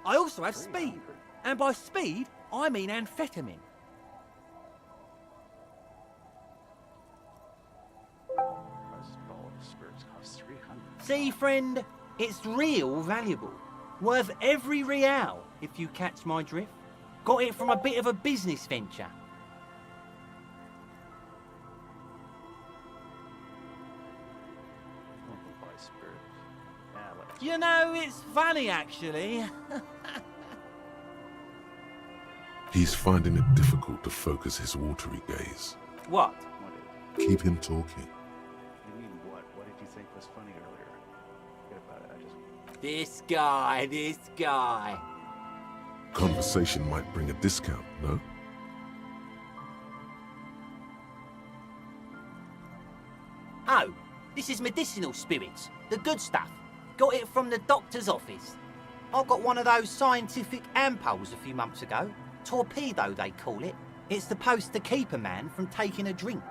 I also have speed. And by speed, I mean amphetamine. Spirits cost 300. See, friend, it's real valuable. Worth every real, if you catch my drift. Got it from a bit of a business venture. Buy spirits. You know, it's funny, actually. He's finding it difficult to focus his watery gaze. What? Keep him talking. You mean what? What did you think was funny earlier? Forget about it. This guy. Conversation might bring a discount, no? Oh, this is medicinal spirits. The good stuff. Got it from the doctor's office. I got one of those scientific ampoules a few months ago. Torpedo, they call it. It's supposed to keep a man from taking a drink.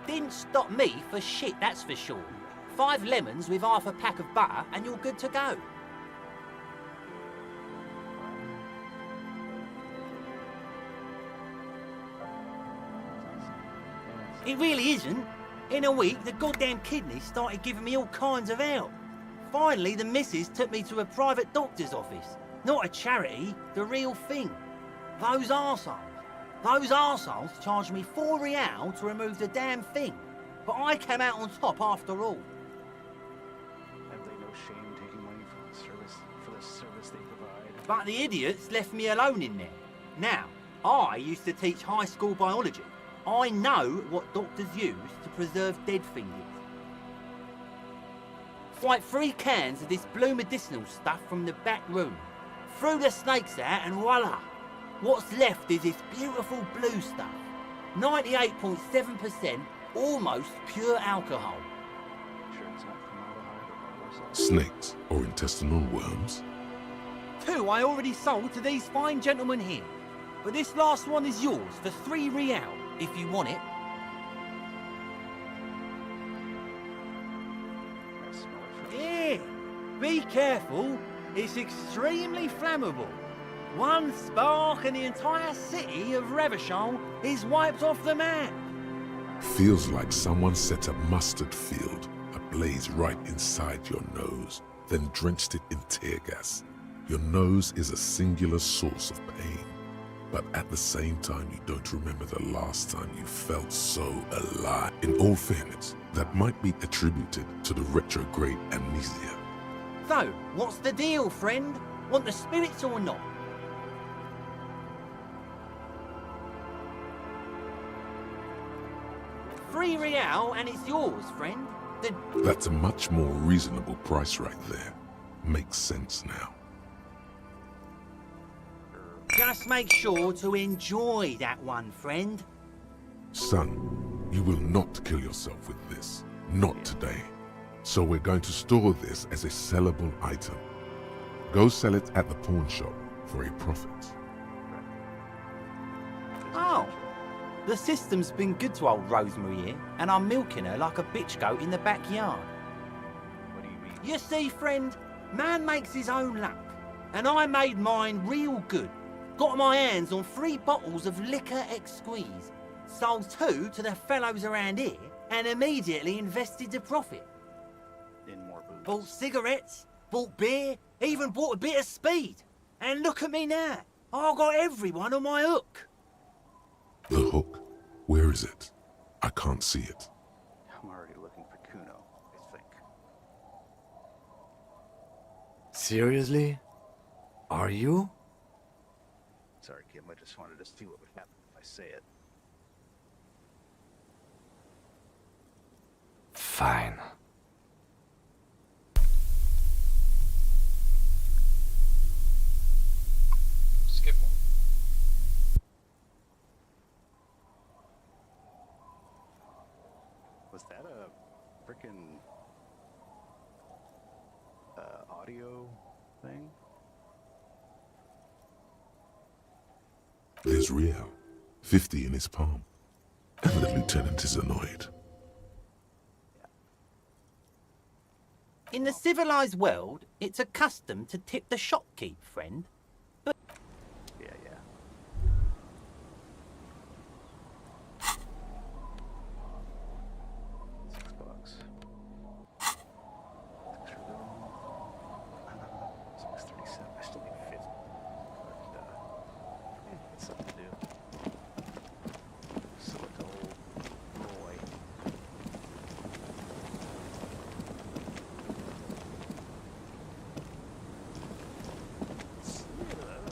Didn't stop me for shit, that's for sure. 5 lemons with half a pack of butter and you're good to go. It really isn't. In a week, the goddamn kidneys started giving me all kinds of help. Finally, the missus took me to a private doctor's office. Not a charity, the real thing. Those arseholes charged me 4 real to remove the damn thing. But I came out on top after all. Have they no shame taking money for the service they provide? But the idiots left me alone in there. Now, I used to teach high school biology. I know what doctors use to preserve dead things. Like 3 cans of this blue medicinal stuff from the back room. Threw the snakes out and voila! What's left is this beautiful blue stuff. 98.7% almost pure alcohol. Sure it's not formaldehyde or barber salt? Snakes or intestinal worms? 2 I already sold to these fine gentlemen here. But this last one is yours for 3 real, if you want it. I smell it first. Yeah, be careful. It's extremely flammable. One spark and the entire city of Revachol is wiped off the map. Feels like someone set a mustard field ablaze right inside your nose, then drenched it in tear gas. Your nose is a singular source of pain, but at the same time you don't remember the last time you felt so alive. In all fairness, that might be attributed to the retrograde amnesia. So, what's the deal, friend? Want the spirits or not? $3 real and it's yours, friend. That's a much more reasonable price right there. Makes sense now. Just make sure to enjoy that one, friend. Son, you will not kill yourself with this. Not today. So we're going to store this as a sellable item. Go sell it at the pawn shop for a profit. Oh, the system's been good to old Rosemary here, and I'm milking her like a bitch goat in the backyard. What do you mean? You see, friend, man makes his own luck, and I made mine real good. Got my hands on 3 bottles of liquor exquise, sold 2 to the fellows around here, and immediately invested the profit. In more booze. Bought cigarettes, bought beer, even bought a bit of speed. And look at me now. I got everyone on my hook. The hook? Where is it? I can't see it. I'm already looking for Kuno, I think. Seriously? Are you? Sorry, Kim. I just wanted to see what would happen if I say it. Fine. Skip one. Was that a freaking audio thing? There's Rio, 50 in his palm. And the lieutenant is annoyed. In the civilized world, it's a custom to tip the shopkeep, friend. Yeah. $6. $6.37. I still need 50. But, it's something to do. Select old Roy.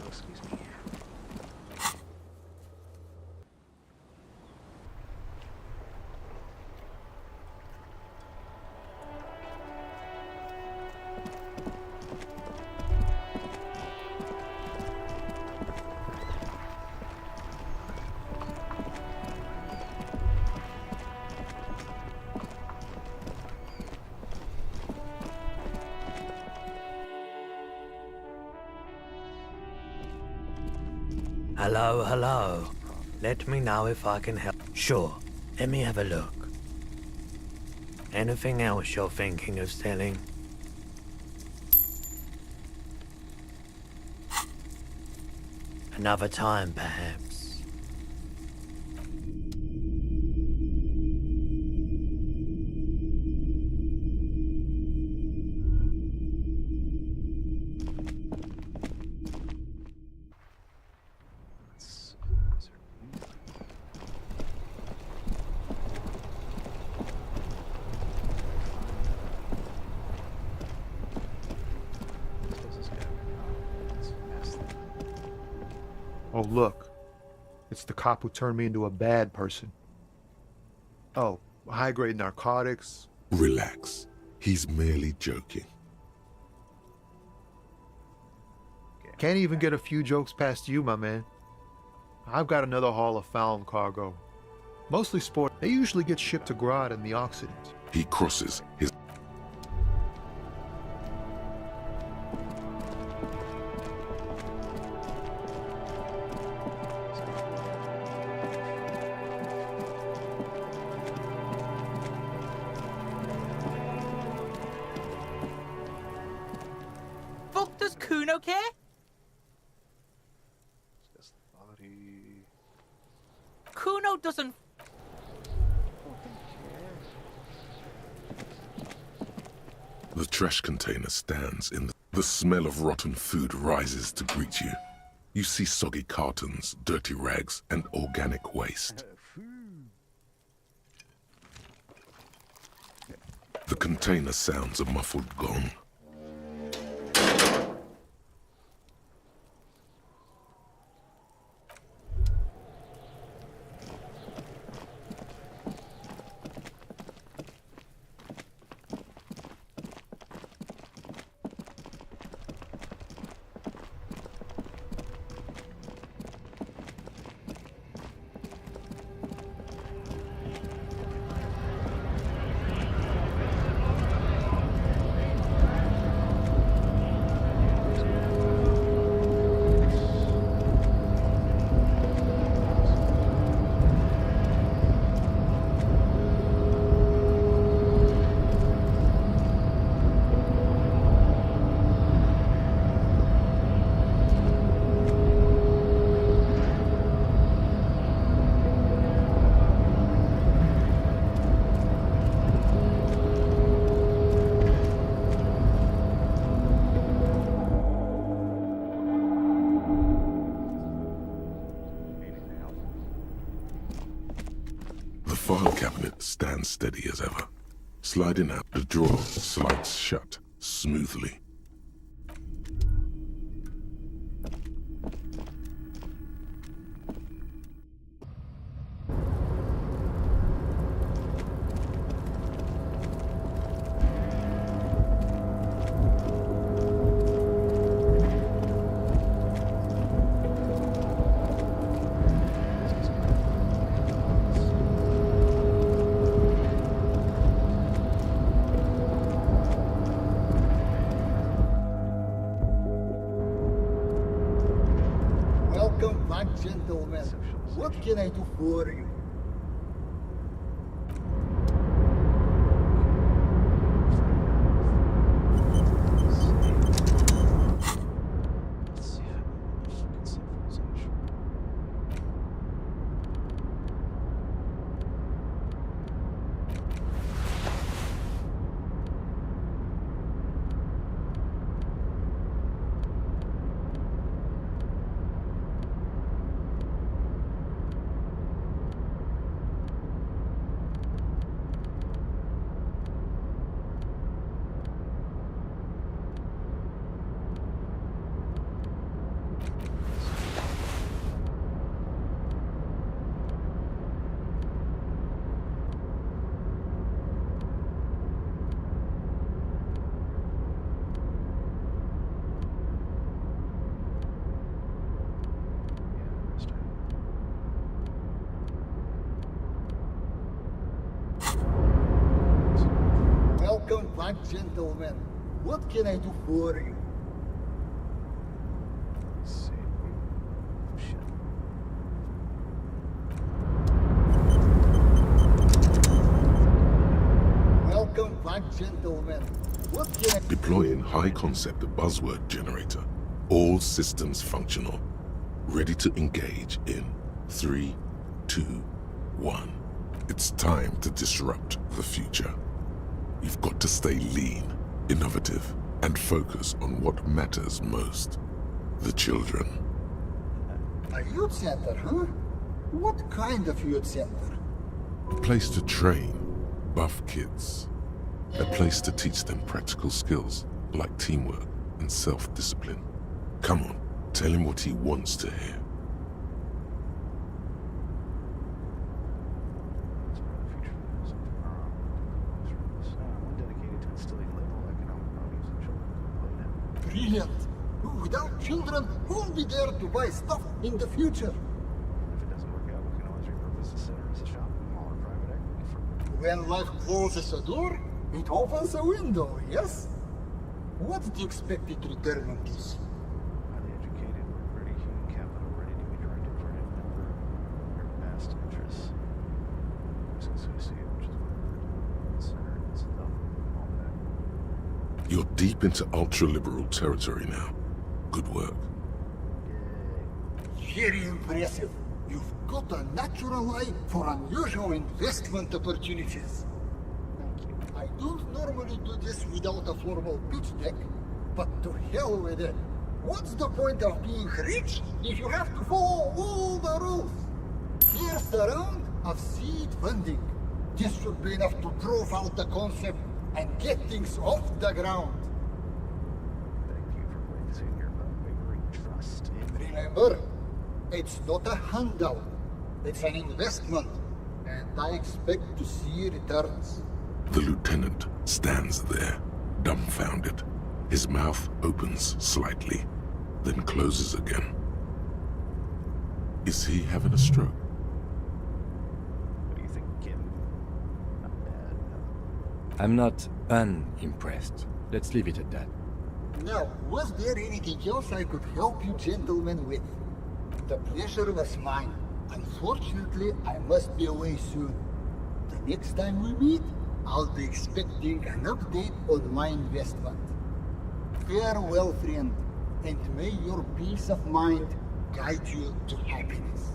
Excuse me. Hello, hello. Let me know if I can help. Sure, let me have a look. Anything else you're thinking of selling? Another time, perhaps. Oh, look. It's the cop who turned me into a bad person. Oh, high-grade narcotics. Relax. He's merely joking. Can't even get a few jokes past you, my man. I've got another haul of found cargo. Mostly sport. They usually get shipped to Grodd in the Occident. He crosses his... Fuck, does Kuno care? Discuss the body. Kuno doesn't. The trash container stands in the smell of rotten food rises to greet you. You see soggy cartons, dirty rags, and organic waste. The container sounds a muffled gong. The file cabinet stands steady as ever. Sliding out, the drawer slides shut smoothly. back, gentlemen. What can I do for you? Let's see if I can see if it's actual. Welcome back, gentlemen. What can I do for you? Let's see. Shit. Welcome back, gentlemen. What can I... Deploying high-concept buzzword generator. All systems functional. Ready to engage in 3, 2, 1. It's time to disrupt the future. You've got to stay lean, innovative, and focus on what matters most. The children. A youth center, huh? What kind of youth center? A place to train buff kids. A place to teach them practical skills like teamwork and self-discipline. Come on, tell him what he wants to hear. One dedicated to instilling liberal economic values in children. Brilliant. Without children, who'll be there to buy stuff in the future? If it doesn't work out, we can always repurpose the center as a shopping mall or private equity firm. When life closes a door, it opens a window, yes? What do you expect it to return on this? Highly educated, ready human capital, ready to be directed for any number of your best interests. Risk associated, which is what we're center itself, all that. You're deep into ultra-liberal territory now. Good work. Very impressive. You've got a natural eye for unusual investment opportunities. Thank you. I don't normally do this without a formal pitch deck, but to hell with it. What's the point of being rich if you have to follow all the rules? Here's the round of seed funding. This should be enough to prove out the concept and get things off the ground. Thank you for placing your unwavering trust in me. Remember, it's not a handout. It's an investment, and I expect to see returns. The lieutenant stands there, dumbfounded. His mouth opens slightly, then closes again. Is he having a stroke? What do you think, Kim? Not bad. I'm not unimpressed. Let's leave it at that. Now, was there anything else I could help you gentlemen with? The pleasure was mine. Unfortunately, I must be away soon. The next time we meet, I'll be expecting an update on my investment. Farewell, friend, and may your peace of mind guide you to happiness.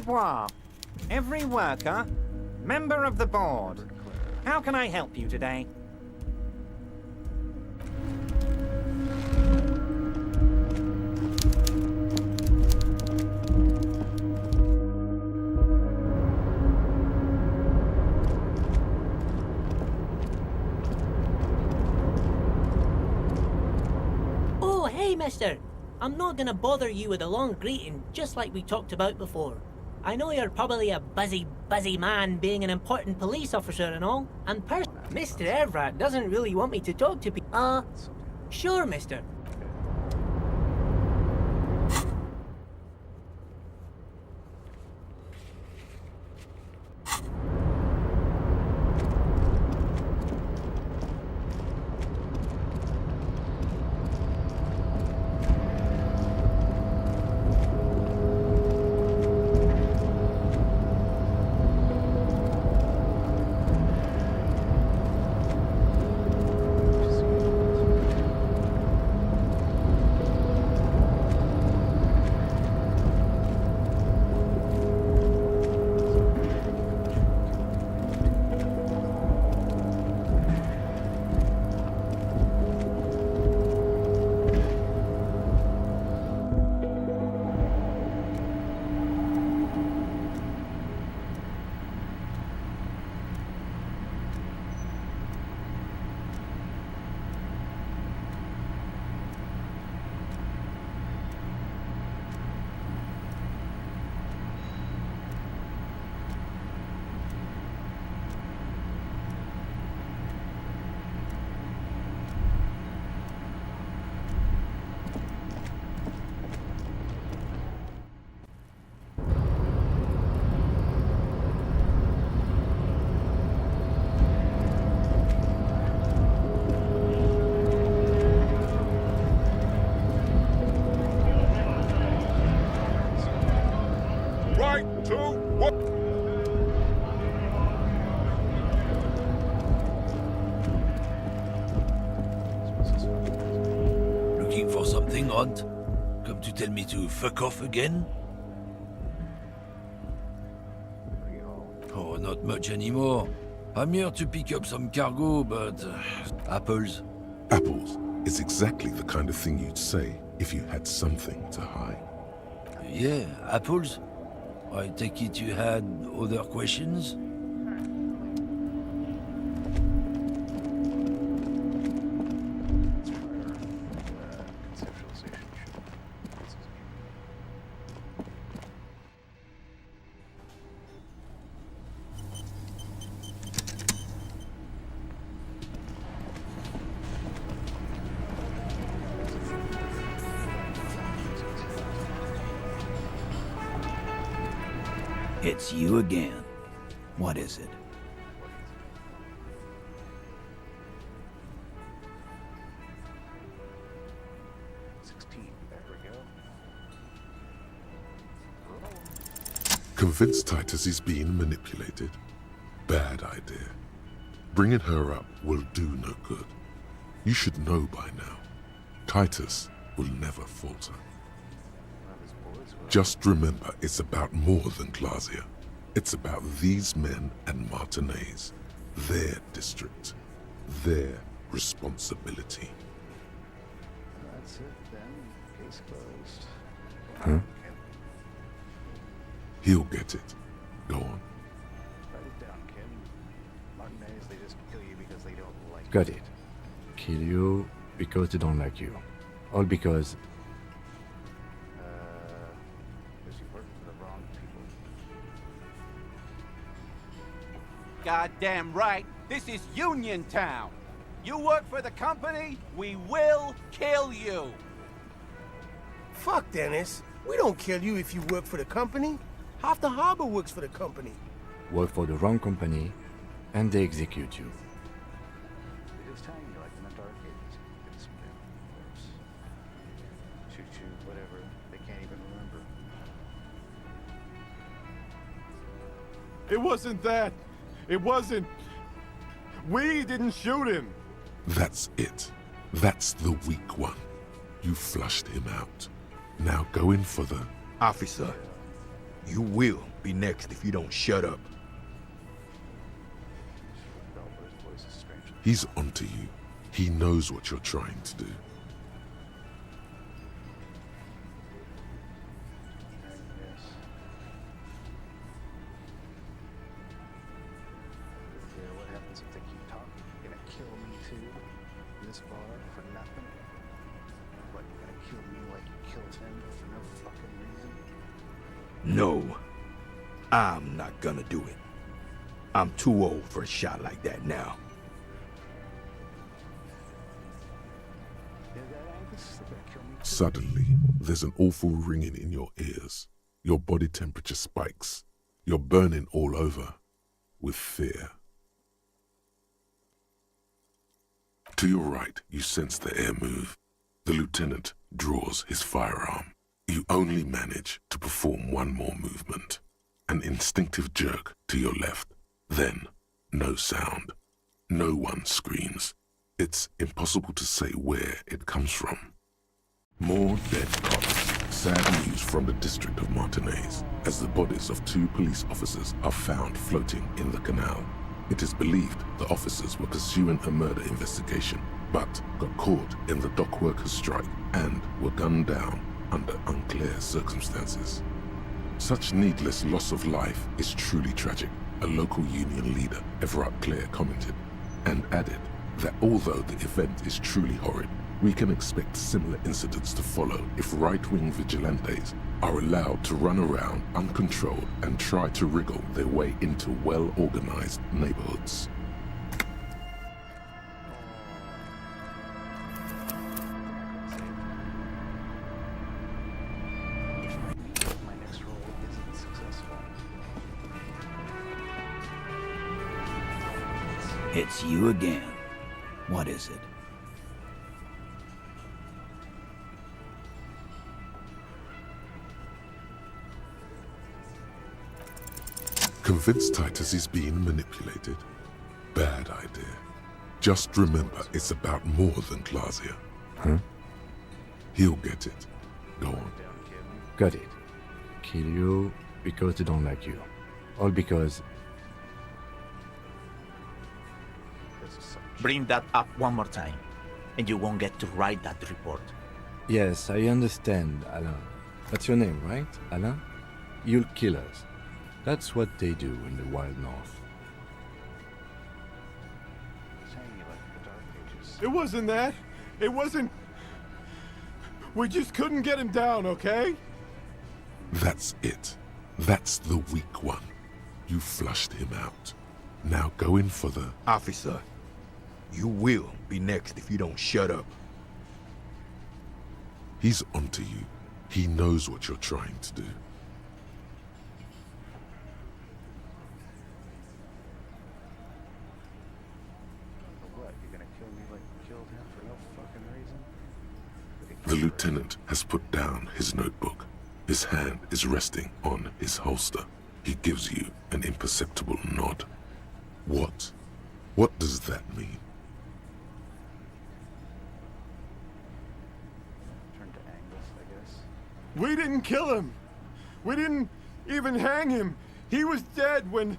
revoir. Every worker, member of the board. How can I help you today? Oh, hey, mister. I'm not gonna bother you with a long greeting, just like we talked about before. I know you're probably a busy man being an important police officer and all, and Mr. Evrat doesn't really want me to talk to people. Sure, mister. Looking for something odd? Come to tell me to fuck off again? Oh, not much anymore. I'm here to pick up some cargo, but... apples? Apples is exactly the kind of thing you'd say if you had something to hide. Yeah, apples? I take it you had other questions? It's you again. What is it? Convince Titus he's being manipulated? Bad idea. Bringing her up will do no good. You should know by now. Titus will never falter. Just remember, it's about more than Glasia. It's about these men and Martinez, their district, their responsibility. That's it then. Case closed. Huh? He'll get it. Go on. Write it down, Kim. Martinez, they just kill you because they don't like Got it. Kill you because they don't like you. All because... you work for the wrong people. Goddamn right. This is Union Town. You work for the company, we will kill you. Fuck, Dennis. We don't kill you if you work for the company. Half the harbor works for the company. work for the wrong company, and they execute you. They just hang you like the mental arcades. Get some damn corpse. Shoot you, whatever. They can't even remember. It wasn't that. It wasn't. We didn't shoot him. That's it. That's the weak one. You flushed him out. Now go in for the... Officer, You will be next if you don't shut up. He's onto you. He knows what you're trying to do. What happens if they keep talking? You're gonna kill me too? This bar for nothing? What, you're gonna kill me like you killed him for no fucking reason? No, I'm not gonna do it. I'm too old for a shot like that now. Suddenly, there's an awful ringing in your ears. Your body temperature spikes. You're burning all over with fear. To your right, you sense the air move. The lieutenant draws his firearm. You only manage to perform one more movement. An instinctive jerk to your left. Then, no sound. No one screams. It's impossible to say where it comes from. More dead cops. Sad news from the district of Martinez, as the bodies of 2 police officers are found floating in the canal. It is believed the officers were pursuing a murder investigation, but got caught in the dock workers' strike and were gunned down under unclear circumstances. Such needless loss of life is truly tragic, a local union leader, Everard Clare, commented, and added that although the event is truly horrid, we can expect similar incidents to follow if right-wing vigilantes are allowed to run around uncontrolled and try to wriggle their way into well-organized neighborhoods. My next roll isn't successful. It's you again. What is it? Convince Titus he's being manipulated? Bad idea. Just remember, it's about more than Glasia. Huh? He'll get it. Go on. Got it. Kill you because they don't like you. All because... Bring that up one more time, and you won't get to write that report. Yes, I understand, Alain. That's your name, right, Alain? You'll kill us. That's what they do in the Wild North. It wasn't that. It wasn't... We just couldn't get him down, okay? That's it. That's the weak one. You flushed him out. Now go in for the... Officer, you will be next if you don't shut up. He's onto you. He knows what you're trying to do. The lieutenant has put down his notebook. His hand is resting on his holster. He gives you an imperceptible nod. What? What does that mean? We didn't kill him. We didn't even hang him. He was dead when...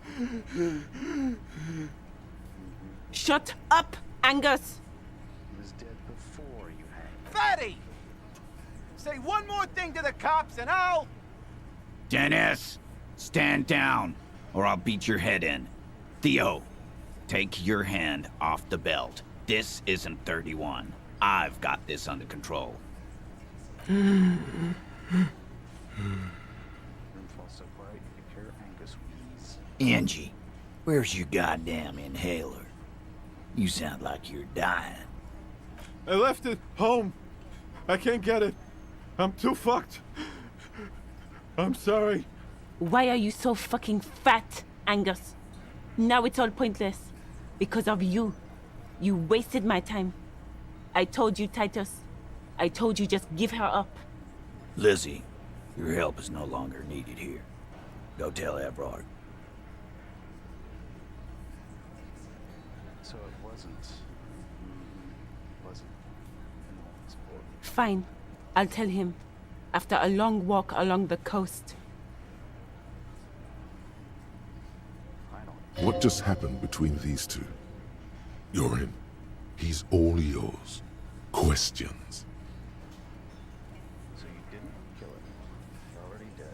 Shut up, Angus! He was dead before you hanged him. Fatty! Say one more thing to the cops and I'll... Dennis, stand down, or I'll beat your head in. Theo, take your hand off the belt. This isn't 31. I've got this under control. Room falls so quiet you can hear Angus wheeze. Angie, where's your goddamn inhaler? You sound like you're dying. I left it home. I can't get it. I'm too fucked. I'm sorry. Why are you so fucking fat, Angus? Now it's all pointless. Because of you. You wasted my time. I told you, Titus. I told you just give her up. Lizzie, your help is no longer needed here. Go tell Everard. So it wasn't in the one's board. Fine. I'll tell him. After a long walk along the coast. What just happened between these two? You're in. He's all yours. Questions. So you didn't kill it. You're already dead.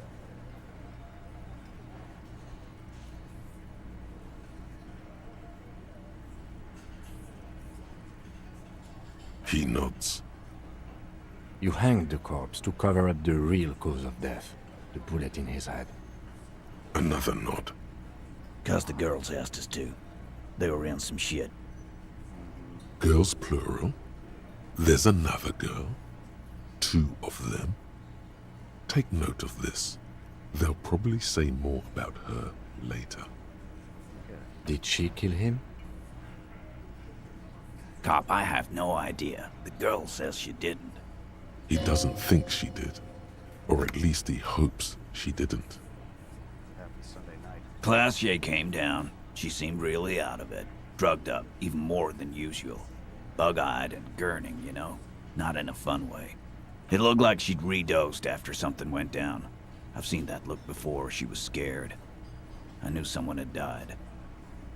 He nods. You hanged the corpse to cover up the real cause of death, the bullet in his head. Another nod. 'Cause the girls asked us to. They were in some shit. Girls plural? There's another girl? 2 of them? Take note of this. They'll probably say more about her later. Did she kill him? Cop, I have no idea. The girl says she didn't. He doesn't think she did. Or at least he hopes she didn't. Classier came down. She seemed really out of it. Drugged up, even more than usual. Bug-eyed and gurning, you know? Not in a fun way. It looked like she'd redosed after something went down. I've seen that look before. She was scared. I knew someone had died.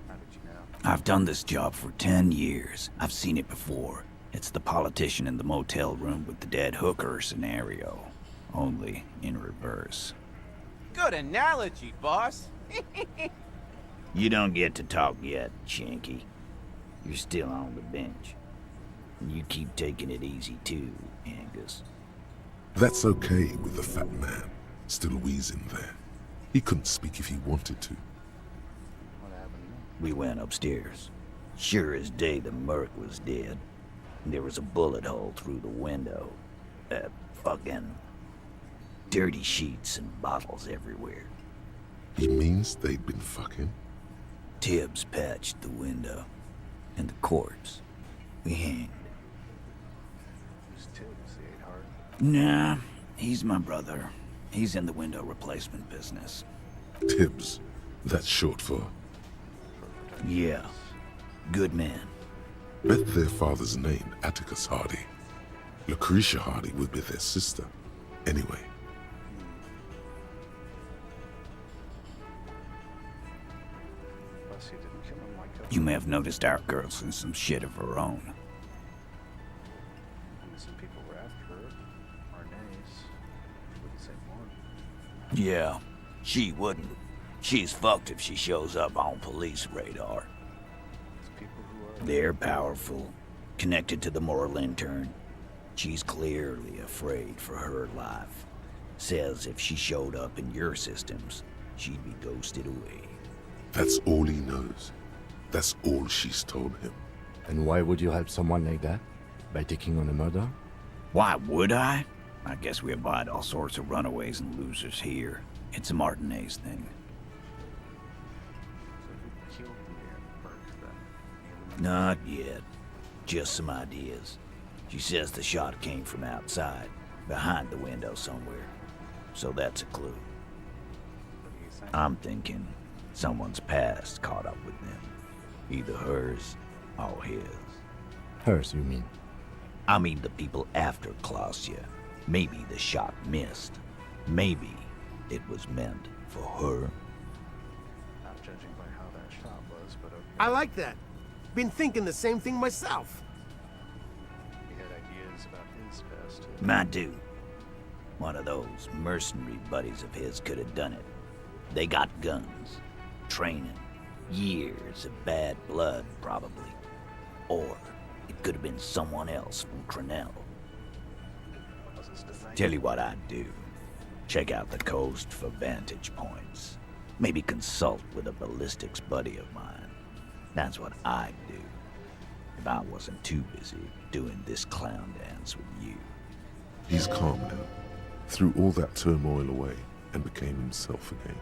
How did you know? I've done this job for 10 years. I've seen it before. It's the politician in the motel room with the dead hooker scenario. Only in reverse. Good analogy, boss. You don't get to talk yet, Shanky. You're still on the bench. And you keep taking it easy too, Angus. That's okay with the fat man, still wheezing there. He couldn't speak if he wanted to. What happened? We went upstairs. Sure as day the merc was dead. There was a bullet hole through the window. Fucking dirty sheets and bottles everywhere. He means they'd been fucking? Tibbs patched the window. And the corpse. We hanged. Who's Tibbs? He ate hard. Nah, he's my brother. He's in the window replacement business. Tibbs. That's short for? Yeah. Good man. Bet their father's name, Atticus Hardy. Lucretia Hardy would be their sister. Anyway. Plus, he didn't kill him like You may have noticed our girl's in some shit of her own. And some people were after her. Arnaise. Wouldn't say more. Yeah, she wouldn't. She's fucked if she shows up on police radar. They're powerful, connected to the moral intern. She's clearly afraid for her life. Says if she showed up in your systems, she'd be ghosted away. That's all he knows. That's all she's told him. And why would you help someone like that? By taking on a murder? Why would I? I guess we abide all sorts of runaways and losers here. It's a Martinez thing. So who killed the merc then? Not yet. Just some ideas. She says the shot came from outside, behind the window somewhere. So that's a clue. I'm thinking someone's past caught up with them. Either hers or his. Hers, you mean? I mean the people after Clausia. Maybe the shot missed. Maybe it was meant for her. Not judging by how that shot was, but okay. I like that. Been thinking the same thing myself. He had ideas about his past too. My dude. One of those mercenary buddies of his could have done it. They got guns, training, years of bad blood, probably. Or it could have been someone else from Crenell. Tell you what I'd do. Check out the coast for vantage points. Maybe consult with a ballistics buddy of mine. That's what I'd do. If I wasn't too busy doing this clown dance with you. He's calm now. Threw all that turmoil away and became himself again.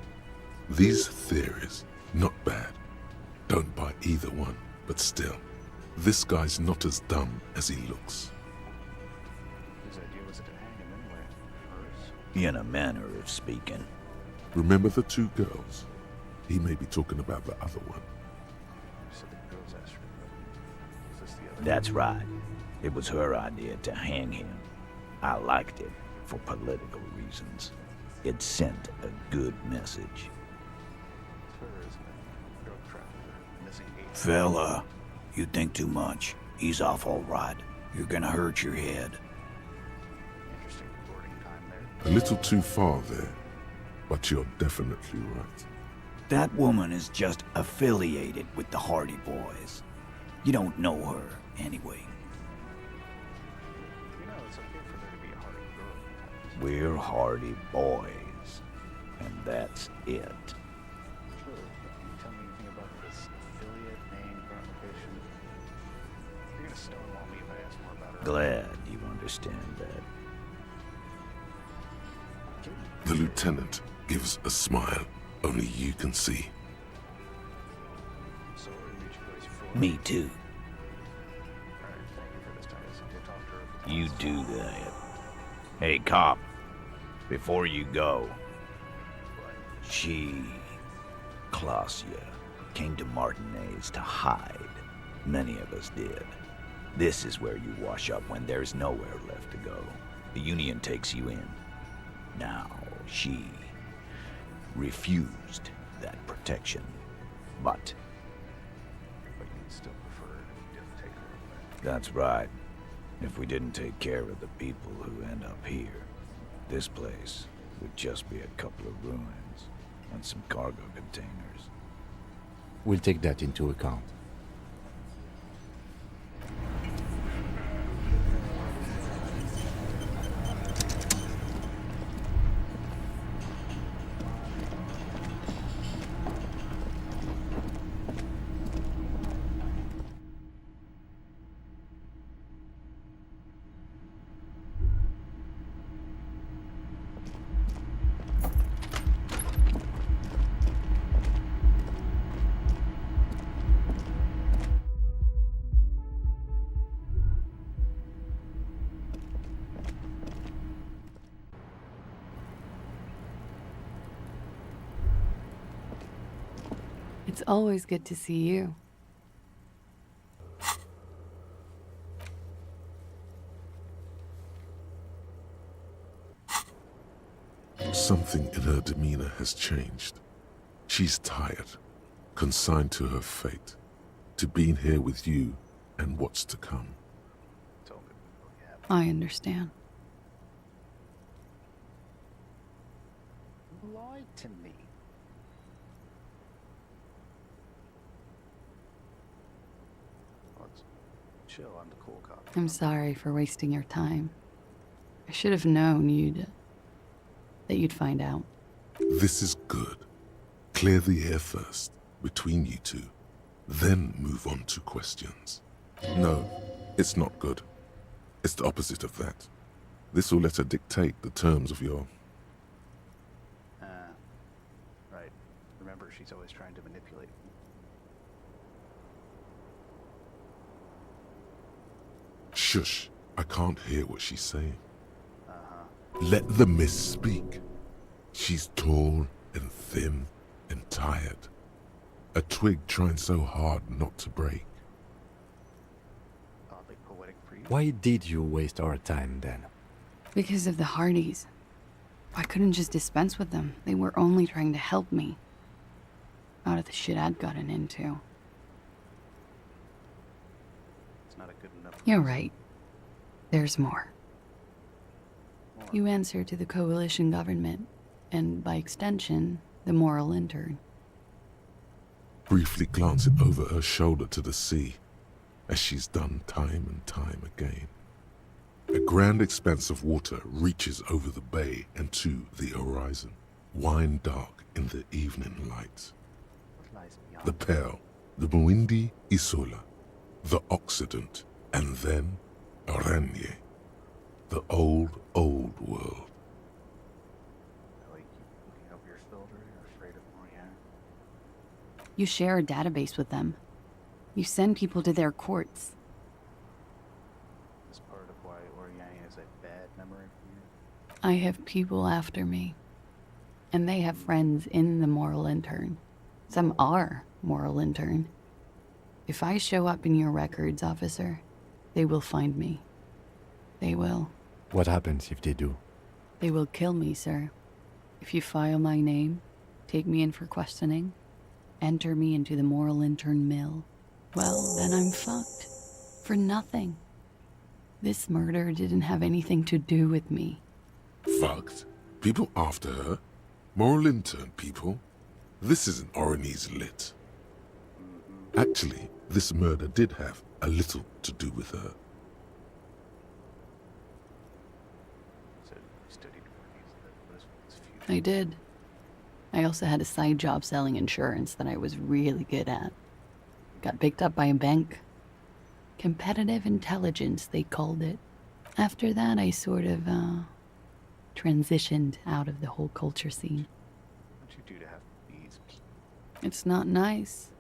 These theories, not bad. Don't buy either one, but still, this guy's not as dumb as he looks. Whose idea was it to hang him anyway? Hers? In a manner of speaking. Remember the 2 girls? He may be talking about the other one. You said the girls asked her, but was this the other? That's right. It was her idea to hang him. I liked it for political reasons. It sent a good message. It's her, isn't it? Girl Fella, you think too much. He's off all right. You're gonna hurt your head. A little too far there, but you're definitely right. That woman is just affiliated with the Hardy Boys. You don't know her, anyway. We're Hardy Boys, and that's it. Glad you understand that. The lieutenant gives a smile only you can see. Me too. You do that. Hey, cop. Before you go, she, Clausia, came to Martinez to hide. Many of us did. This is where you wash up when there's nowhere left to go. The Union takes you in. Now, she refused that protection, but you'd still prefer to take her away. That's right. If we didn't take care of the people who end up here, this place would just be a couple of ruins and some cargo containers. We'll take that into account. It's always good to see you. Something in her demeanor has changed. She's tired, consigned to her fate, to being here with you and what's to come. I understand. You lied to me. Let's chill, I'm the cool cop. I'm sorry for wasting your time. I should have known that you'd find out. This is good. Clear the air first, between you two, then move on to questions. No, it's not good. It's the opposite of that. This will let her dictate the terms of your... Right. Remember, she's always trying to manipulate me. Shush, I can't hear what she's saying. Let the miss speak. She's tall and thin and tired. A twig trying so hard not to break. Oddly poetic for you. Why did you waste our time then? Because of the Hardys. I couldn't just dispense with them. They were only trying to help me. Out of the shit I'd gotten into. It's not a good enough. You're right. There's more. You answer to the coalition government, and by extension, the moral intern. Briefly glancing over her shoulder to the sea, as she's done time and time again. A grand expanse of water reaches over the bay and to the horizon, wine dark in the evening light. The Pearl, the Muindi Isola, the Occident, and then Aranye, the old world. You share a database with them. You send people to their courts. Is part of why Oriang is a bad memory for you? I have people after me. And they have friends in the moral intern. Some are moral intern. If I show up in your records, officer, they will find me. They will. What happens if they do? They will kill me, sir. If you file my name, take me in for questioning, enter me into the moral intern mill, well, then I'm fucked. For nothing. This murder didn't have anything to do with me. Fucked? People after her? Moral intern people? This isn't Oronese lit. Actually, this murder did have a little to do with her. I did. I also had a side job selling insurance that I was really good at. Got picked up by a bank. Competitive intelligence, they called it. After that, I sort of, transitioned out of the whole culture scene. What you do to have these? It's not nice,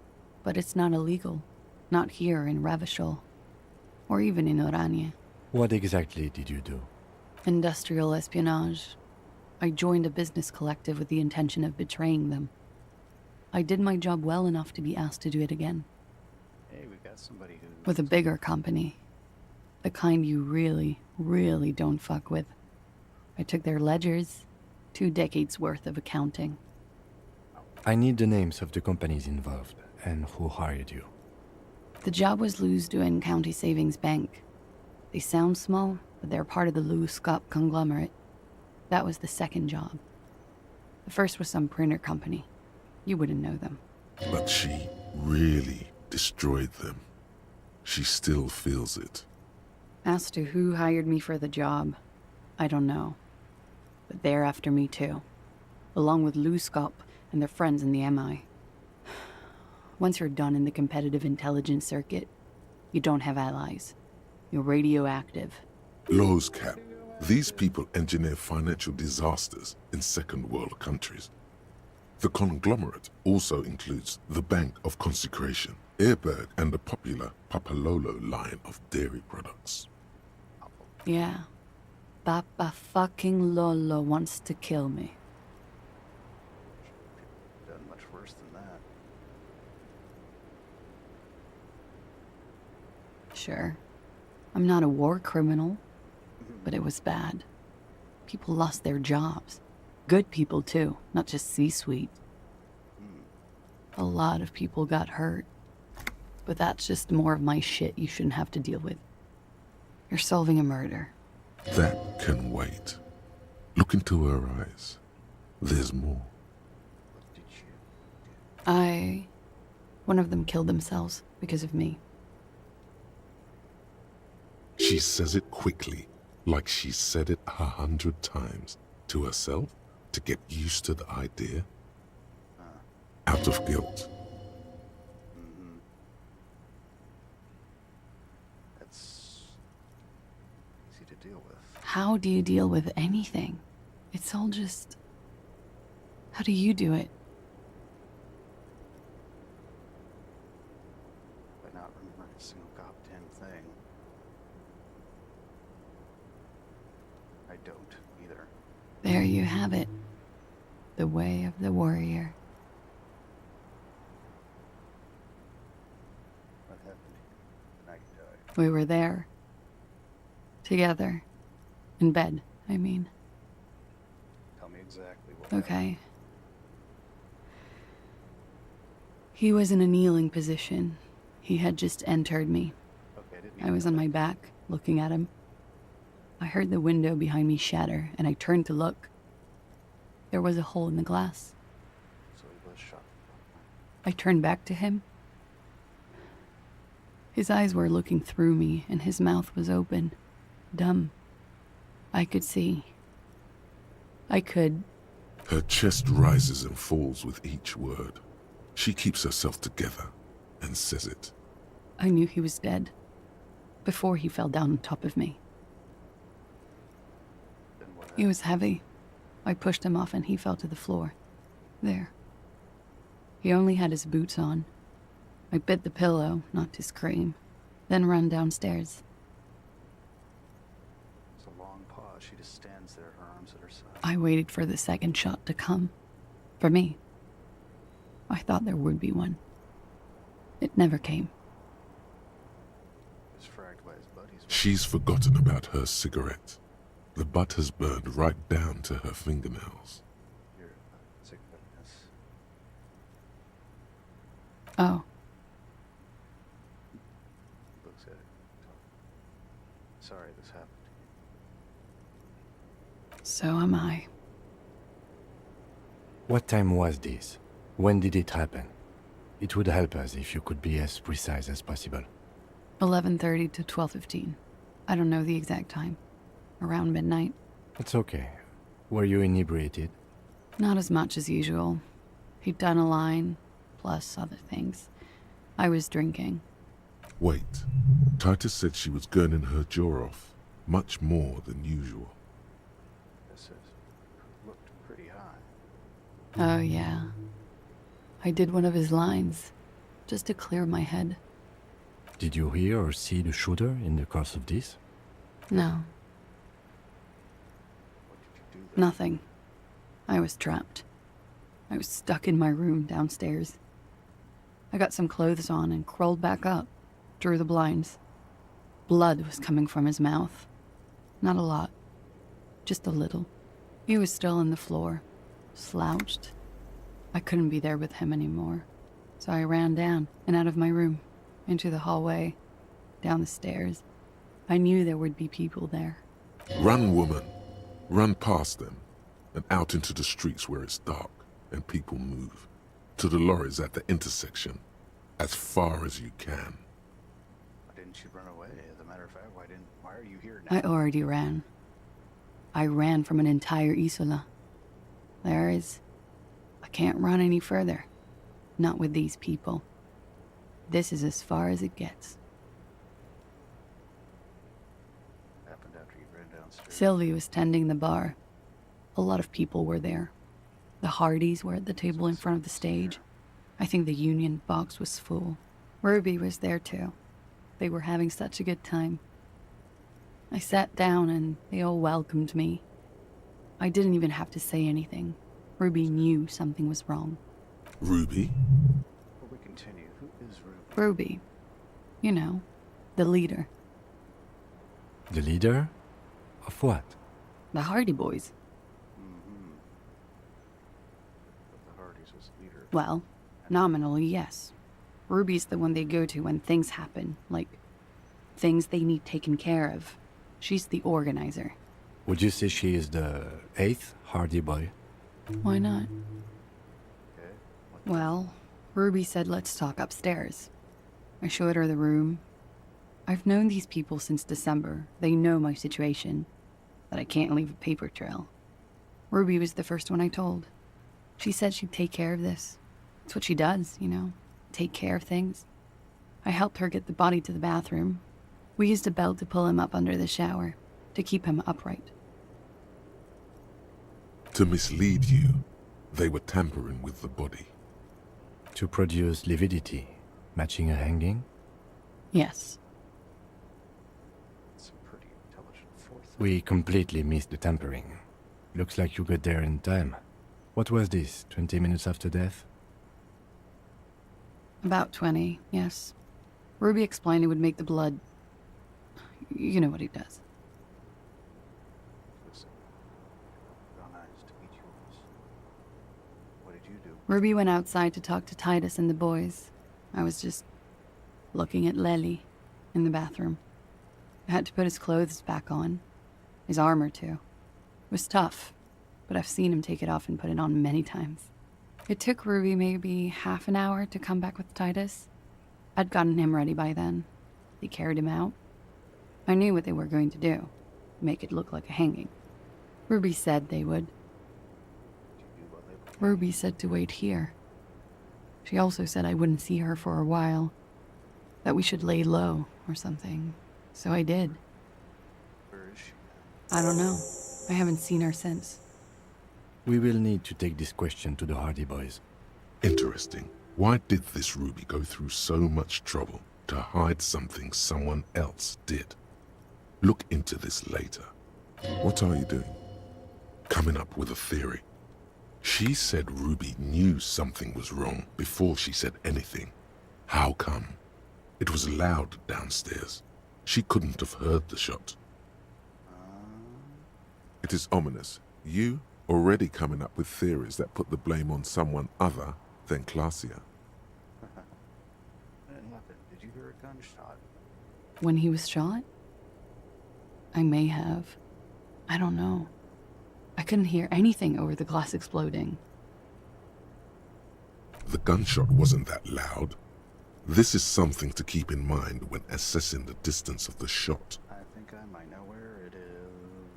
but it's not illegal. Not here in Ravishol, or even in Oranje. What exactly did you do? Industrial espionage. I joined a business collective with the intention of betraying them. I did my job well enough to be asked to do it again. Hey, we got somebody who... With a bigger company. The kind you really, really don't fuck with. I took their ledgers, 2 decades worth of accounting. I need the names of the companies involved and who hired you. The job was Lewis County Savings Bank. They sound small, but they're part of the Lewis conglomerate. That was the second job. The first was some printer company. You wouldn't know them. But she really destroyed them. She still feels it. As to who hired me for the job, I don't know. But they're after me too. Along with Luskop and their friends in the MI. Once you're done in the competitive intelligence circuit, you don't have allies. You're radioactive. Lowe's cap. These people engineer financial disasters in second world countries. The conglomerate also includes the Bank of Consecration, Airberg, and the popular Papalolo line of dairy products. Yeah. Papa fucking Lolo wants to kill me. Done much worse than that. Sure. I'm not a war criminal, but it was bad. People lost their jobs. Good people, too, not just C-suite. A lot of people got hurt. But that's just more of my shit you shouldn't have to deal with. You're solving a murder. That can wait. Look into her eyes. There's more. One of them killed themselves because of me. She says it quickly, like she said it 100 times, to herself, to get used to the idea. Out of guilt. That's easy to deal with. How do you deal with anything? It's all just... How do you do it? By not remembering a single goddamn thing. I don't either. There you have it. The way of the warrior. What happened the night you died? We were there. Together. In bed, I mean. Tell me exactly what Okay. He was in a kneeling position. He had just entered me. I was on my back, looking at him. I heard the window behind me shatter, and I turned to look. There was a hole in the glass. So he was shot. I turned back to him. His eyes were looking through me, and his mouth was open. Dumb. I could see. I could... Her chest rises and falls with each word. She keeps herself together and says it. I knew he was dead. Before he fell down on top of me. He was heavy. I pushed him off and he fell to the floor. There. He only had his boots on. I bit the pillow, not to scream, then ran downstairs. It's a long pause. She just stands there, her arms at her side. I waited for the second shot to come. For me. I thought there would be one. It never came. He was fragged by his buddies. She's forgotten about her cigarette. The butt has burned right down to her fingernails. Your cigarette is... Oh. Looks at it. Sorry this happened. So am I. What time was this? When did it happen? It would help us if you could be as precise as possible. 11:30 to 12:15. I don't know the exact time. Around midnight. It's okay. Were you inebriated? Not as much as usual. He'd done a line, plus other things. I was drinking. Wait. Titus said she was gurning her jaw off, much more than usual. This looked pretty high. Oh, yeah. I did one of his lines, just to clear my head. Did you hear or see the shooter in the course of this? No. Nothing. I was trapped. I was stuck in my room downstairs. I got some clothes on and crawled back up, drew the blinds. Blood was coming from his mouth. Not a lot. Just a little. He was still on the floor, slouched. I couldn't be there with him anymore, so I ran down and out of my room, into the hallway, down the stairs. I knew there would be people there. Run, woman. Run past them and out into the streets where it's dark and people move. To the lorries at the intersection, as far as you can. Why didn't you run away? As a matter of fact, why are you here now? I already ran. I ran from an entire Isola. I can't run any further. Not with these people. This is as far as it gets. What happened after you ran downstairs? Sylvie was tending the bar. A lot of people were there. The Hardys were at the table in front of the stage. I think the Union box was full. Ruby was there too. They were having such a good time. I sat down and they all welcomed me. I didn't even have to say anything. Ruby knew something was wrong. Ruby? Before we continue, who is Ruby? Ruby. You know, the leader. The leader? Of what? The Hardy Boys. The Hardys was the leader. Well, nominally, yes. Ruby's the one they go to when things happen, like things they need taken care of. She's the organizer. Would you say she is the 8th Hardy Boy? Why not? Well, Ruby said let's talk upstairs. I showed her the room. I've known these people since December. They know my situation, that I can't leave a paper trail. Ruby was the first one I told. She said she'd take care of this. It's what she does, you know, take care of things. I helped her get the body to the bathroom. We used a belt to pull him up under the shower, to keep him upright. To mislead you, they were tampering with the body. To produce lividity, matching a hanging? Yes. Some pretty intelligent forethought. We completely missed the tampering. Looks like you got there in time. What was this, 20 minutes after death? About 20, yes. Ruby explained it would make the blood... You know what he does. Listen, real nice to meet you. What did you do? Ruby went outside to talk to Titus and the boys. I was just looking at Lely in the bathroom. I had to put his clothes back on. His armor, too. It was tough, but I've seen him take it off and put it on many times. It took Ruby maybe half an hour to come back with Titus. I'd gotten him ready by then. They carried him out. I knew what they were going to do. Make it look like a hanging. Ruby said they would. Ruby said to wait here. She also said I wouldn't see her for a while. That we should lay low or something. So I did. Where is she? I don't know. I haven't seen her since. We will need to take this question to the Hardy Boys. Interesting. Why did this Ruby go through so much trouble to hide something someone else did? Look into this later. What are you doing? Coming up with a theory. She said Ruby knew something was wrong before she said anything. How come? It was loud downstairs. She couldn't have heard the shot. It is ominous. You already coming up with theories that put the blame on someone other than Clausia. nothing. Did you hear a gunshot? When he was shot? I may have. I don't know. I couldn't hear anything over the glass exploding. The gunshot wasn't that loud. This is something to keep in mind when assessing the distance of the shot. I think I might know where it is.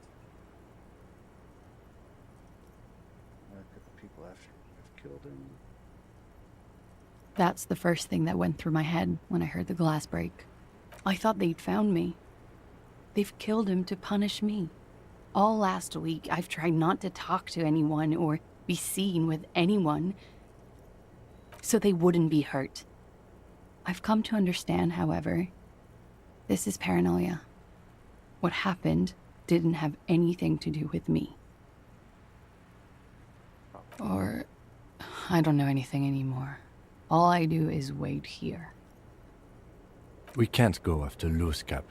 Look at the people after I've killed him. That's the first thing that went through my head when I heard the glass break. I thought they'd found me. They've killed him to punish me. All last week, I've tried not to talk to anyone or be seen with anyone so they wouldn't be hurt. I've come to understand, however, this is paranoia. What happened didn't have anything to do with me. Or I don't know anything anymore. All I do is wait here. We can't go after Loose Cap.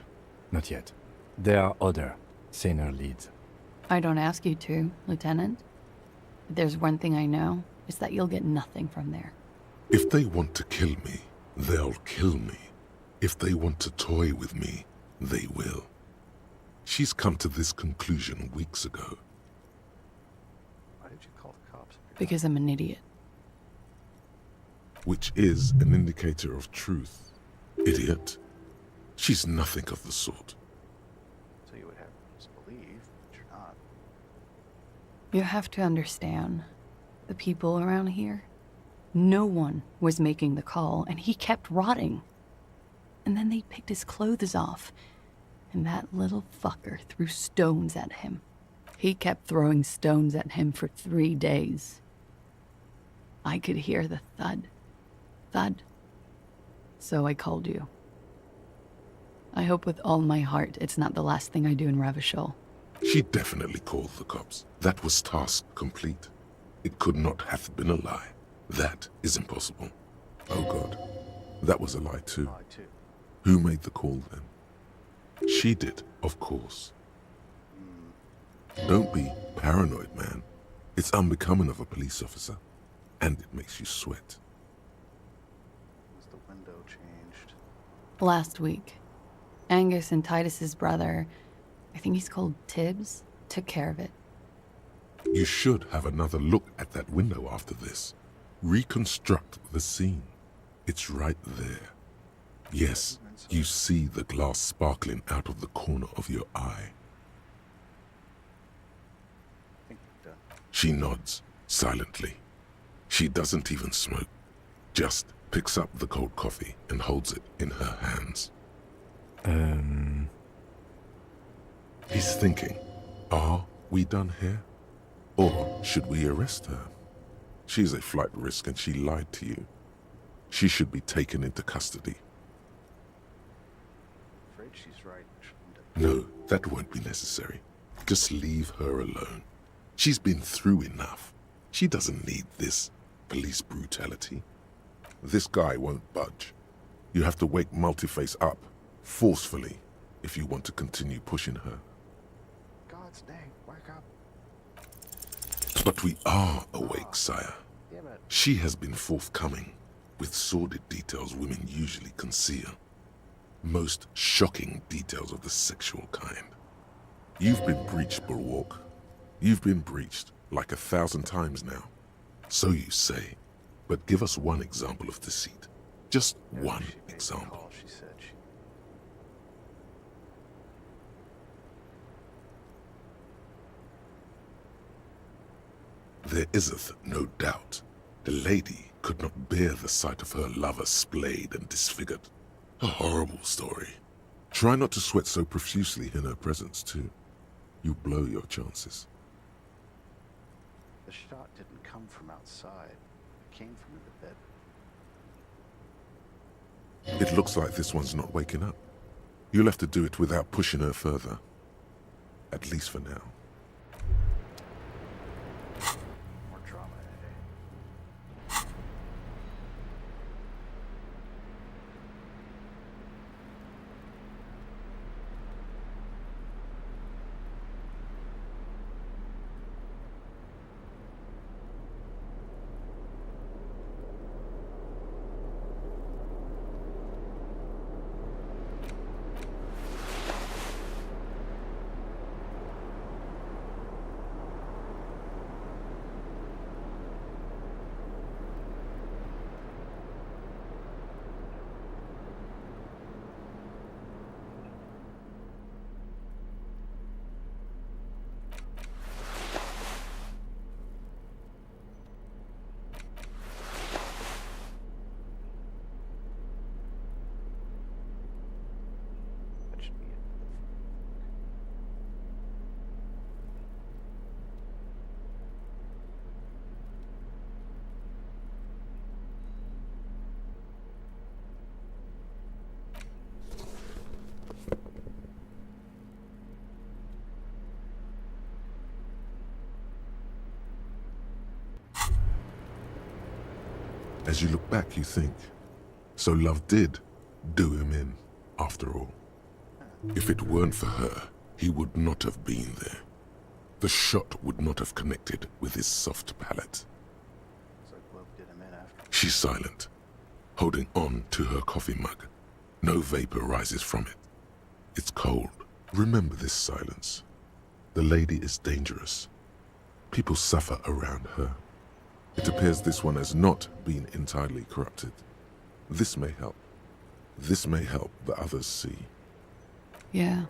Not yet. There are other, saner leads. I don't ask you to, Lieutenant. If there's one thing I know, it's that you'll get nothing from there. If they want to kill me, they'll kill me. If they want to toy with me, they will. She's come to this conclusion weeks ago. Why did you call the cops? Because I'm an idiot. Which is an indicator of truth. Idiot. She's nothing of the sort. So you would have us believe, but you're not. You have to understand, the people around here, no one was making the call, and he kept rotting. And then they picked his clothes off, and that little fucker threw stones at him. He kept throwing stones at him for 3 days. I could hear the thud. Thud. So I called you. I hope with all my heart it's not the last thing I do in Ravishol. She definitely called the cops. That was task complete. It could not have been a lie. That is impossible. Oh God, that was a lie too. Who made the call then? She did, of course. Don't be paranoid, man. It's unbecoming of a police officer, and it makes you sweat. Was the window changed? Last week, Angus and Titus's brother, I think he's called Tibbs, took care of it. You should have another look at that window after this. Reconstruct the scene. It's right there. Yes, you see the glass sparkling out of the corner of your eye. She nods, silently. She doesn't even smoke. Just picks up the cold coffee and holds it in her hands. He's thinking, are we done here? Or should we arrest her? She's a flight risk and she lied to you. She should be taken into custody. Afraid she's right. No, that won't be necessary. Just leave her alone. She's been through enough. She doesn't need this police brutality. This guy won't budge. You have to wake Multiface up, forcefully, if you want to continue pushing her. God's name, wake up. But we are awake, sire. She has been forthcoming, with sordid details women usually conceal. Most shocking details of the sexual kind. You've been breached, Bulwark. You've been breached like 1,000 times now. So you say. But give us one example of deceit. Just one example. She said she... There iseth no doubt. The lady could not bear the sight of her lover splayed and disfigured. A horrible story. Try not to sweat so profusely in her presence, too. You blow your chances. The shot didn't come from outside. It came from the bed. It looks like this one's not waking up. You'll have to do it without pushing her further. At least for now. More drama, As you look back, you think, so love did do him in, after all. If it weren't for her, he would not have been there. The shot would not have connected with his soft palate. She's silent, holding on to her coffee mug. No vapor rises from it. It's cold. Remember this silence. The lady is dangerous. People suffer around her. It appears this one has not been entirely corrupted. This may help. This may help the others see. Yeah.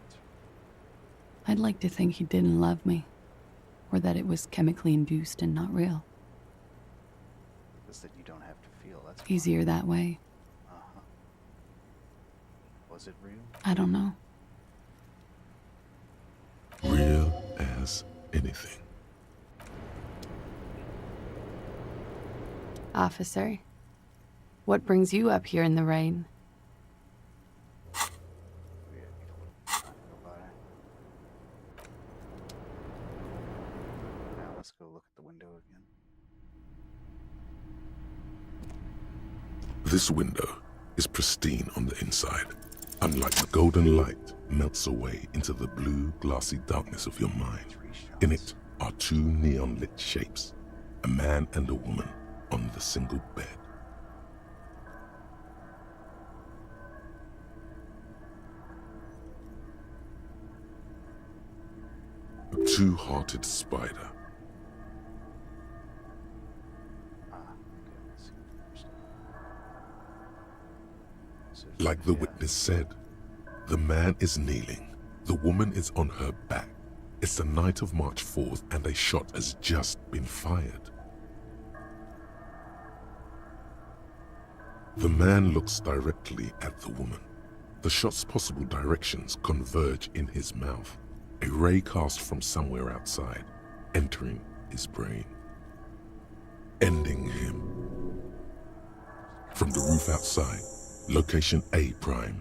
I'd like to think he didn't love me. Or that it was chemically induced and not real. Just that you don't have to feel. That's Easier that way. Was it real? I don't know. Real as anything. Officer, what brings you up here in the rain? Now let's go look at the window again. This window is pristine on the inside. Unlike the golden light melts away into the blue, glassy darkness of your mind. In it are two neon-lit shapes, a man and a woman on the single bed. A two-hearted spider. Like the witness said, the man is kneeling, the woman is on her back. It's the night of March 4th and a shot has just been fired. The man looks directly at the woman. The shot's possible directions converge in his mouth, a ray cast from somewhere outside, entering his brain, ending him. From the roof outside, location A prime.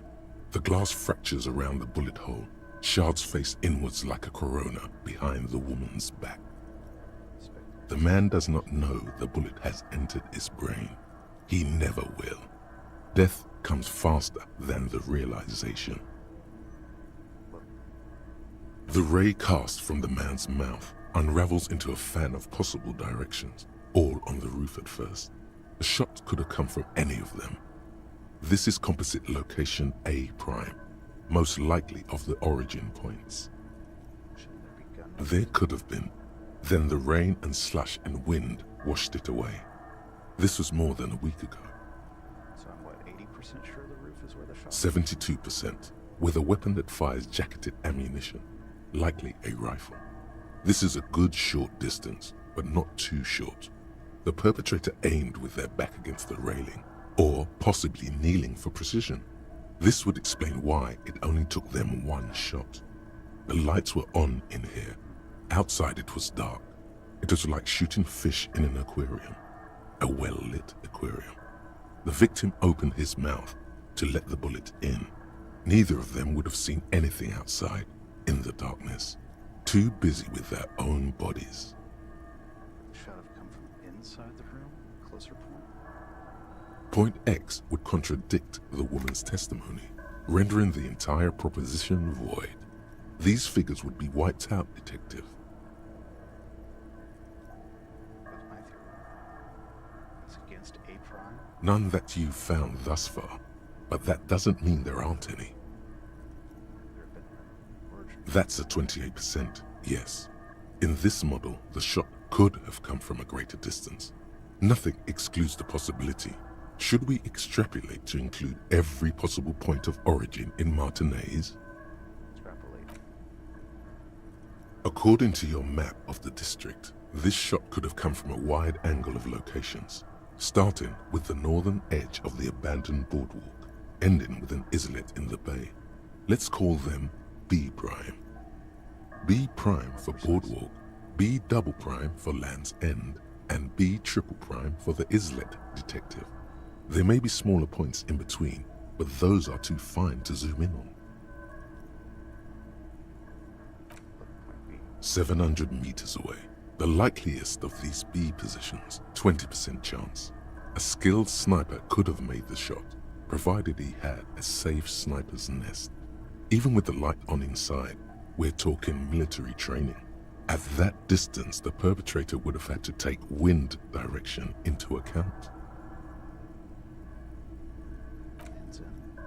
The glass fractures around the bullet hole. Shards face inwards like a corona behind the woman's back. The man does not know the bullet has entered his brain. He never will. Death comes faster than the realization. The ray cast from the man's mouth unravels into a fan of possible directions, all on the roof at first. The shot could have come from any of them. This is composite location A prime, most likely of the origin points. There could have been. Then the rain and slush and wind washed it away. This was more than a week ago. So I'm what, 80% sure the roof is where the shot 72%, with a weapon that fires jacketed ammunition, likely a rifle. This is a good short distance, but not too short. The perpetrator aimed with their back against the railing, or possibly kneeling for precision. This would explain why it only took them one shot. The lights were on in here. Outside it was dark. It was like shooting fish in an aquarium, a well-lit aquarium. The victim opened his mouth to let the bullet in. Neither of them would have seen anything outside, in the darkness, too busy with their own bodies. The shot have come from inside the room? Closer point? Point X would contradict the woman's testimony, rendering the entire proposition void. These figures would be wiped out, Detective. That's my theory. It's against A prime? None that you've found thus far, but that doesn't mean there aren't any. That's a 28%, yes. In this model, the shot could have come from a greater distance. Nothing excludes the possibility. Should we extrapolate to include every possible point of origin in Martinez? Extrapolate. According to your map of the district, this shot could have come from a wide angle of locations, starting with the northern edge of the abandoned boardwalk, ending with an islet in the bay. Let's call them B prime. B prime for boardwalk, B double prime for Land's End, and B triple prime for the islet, Detective. There may be smaller points in between, but those are too fine to zoom in on. 700 meters away, the likeliest of these B positions, 20% chance. A skilled sniper could have made the shot, provided he had a safe sniper's nest. Even with the light on inside, we're talking military training. At that distance, the perpetrator would have had to take wind direction into account.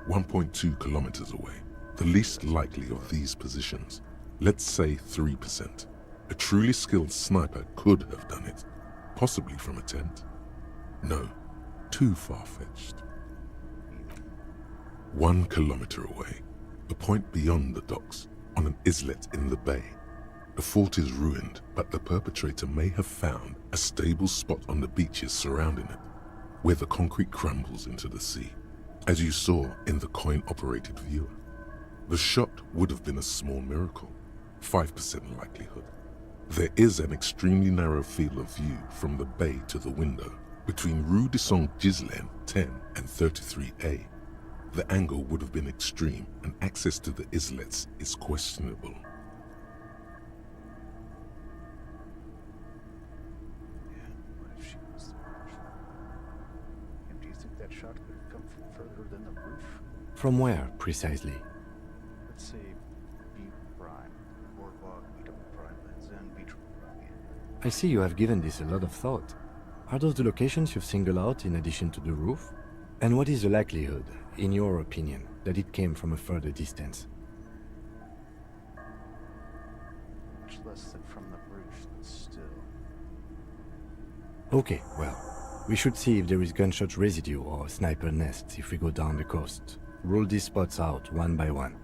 1.2 kilometers away, the least likely of these positions, let's say 3%. A truly skilled sniper could have done it, possibly from a tent. No, too far-fetched. 1 kilometer away, a point beyond the docks, on an islet in the bay. The fort is ruined, but the perpetrator may have found a stable spot on the beaches surrounding it, where the concrete crumbles into the sea, as you saw in the coin-operated viewer. The shot would have been a small miracle, 5% likelihood. There is an extremely narrow field of view from the bay to the window, between Rue de Saint-Ghislain 10 and 33A. The angle would have been extreme, and access to the islets is questionable. Do you think that shot could have come from further than the roof? From where, precisely? Let's say B prime, boardwalk, B prime, then B prime. I see you have given this a lot of thought. Are those the locations you've singled out in addition to the roof? And what is the likelihood, in your opinion, that it came from a further distance? Much less than from the roof, but still. Okay, well, we should see if there is gunshot residue or sniper nests if we go down the coast. Rule these spots out one by one.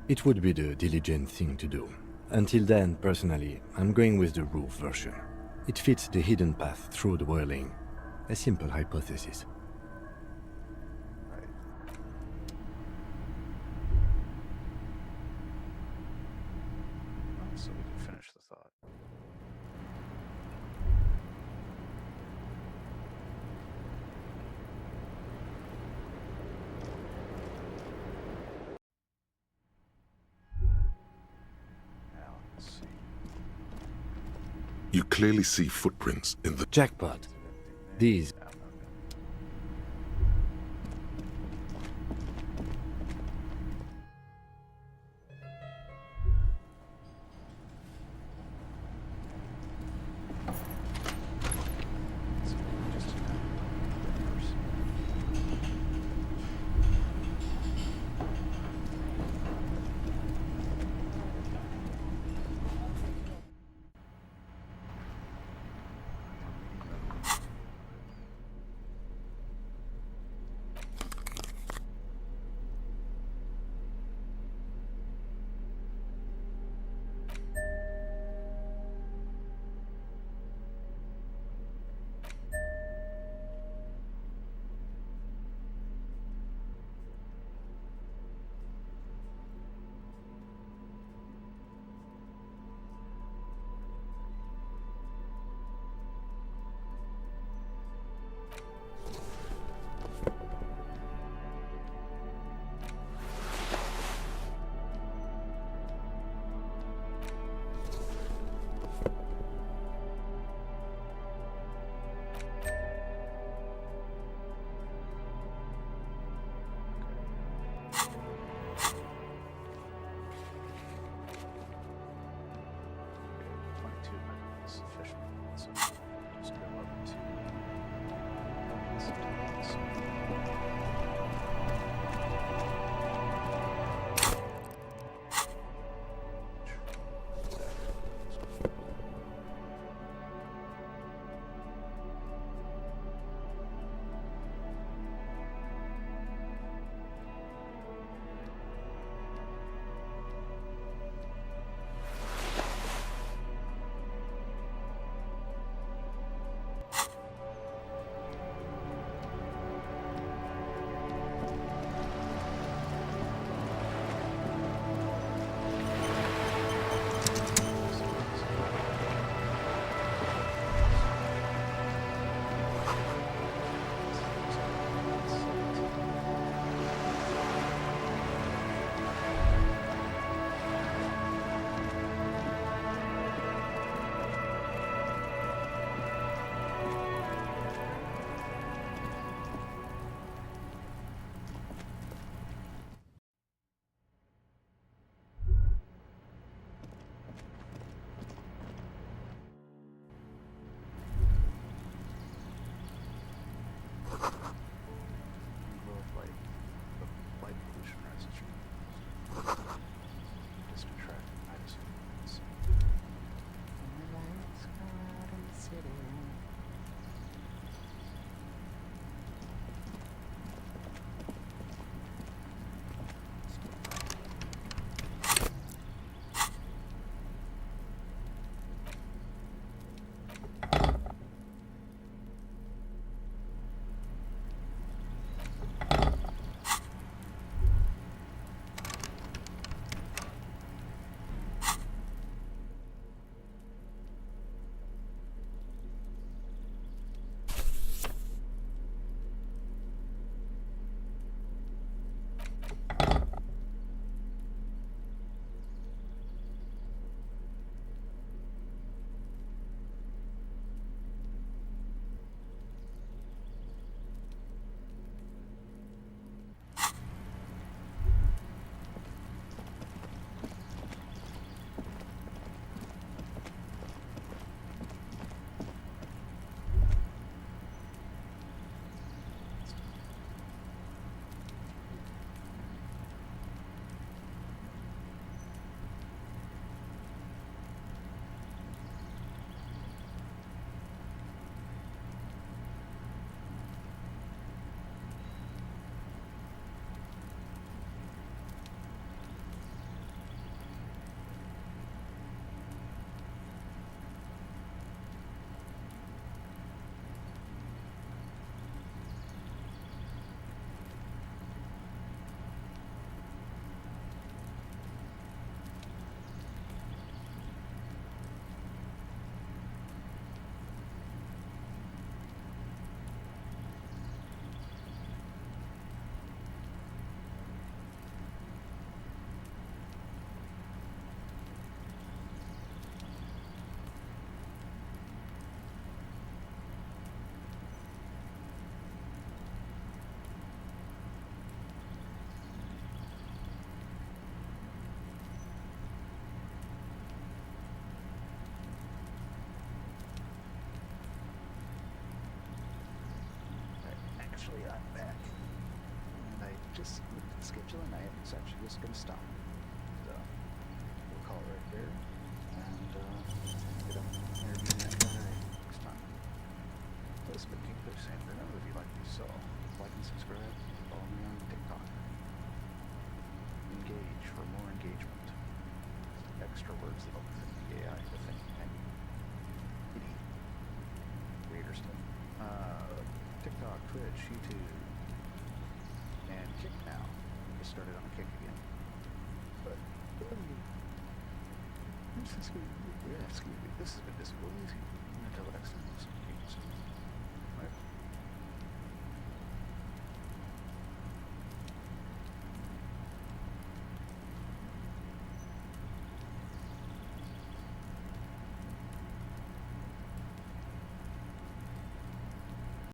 It would be the diligent thing to do. Until then, personally, I'm going with the roof version. It fits the hidden path through the whirling. A simple hypothesis. So we can finish the thought. Now, let's see. You clearly see footprints in the jackpot. These. eventually I'm back. And I just looked at the schedule and it's actually just going to stop. So we'll call it right there. And get up interviewing that guy next time. So this has been King Fish, and remember, if you like what you saw, like and subscribe. Follow me on TikTok. Engage for more engagement. Extra words that will fit the AI to think and kitty creator stuff. TikTok, Twitch, YouTube, and Kick now. Just started on Kick again. But this has been Disability. Until next time.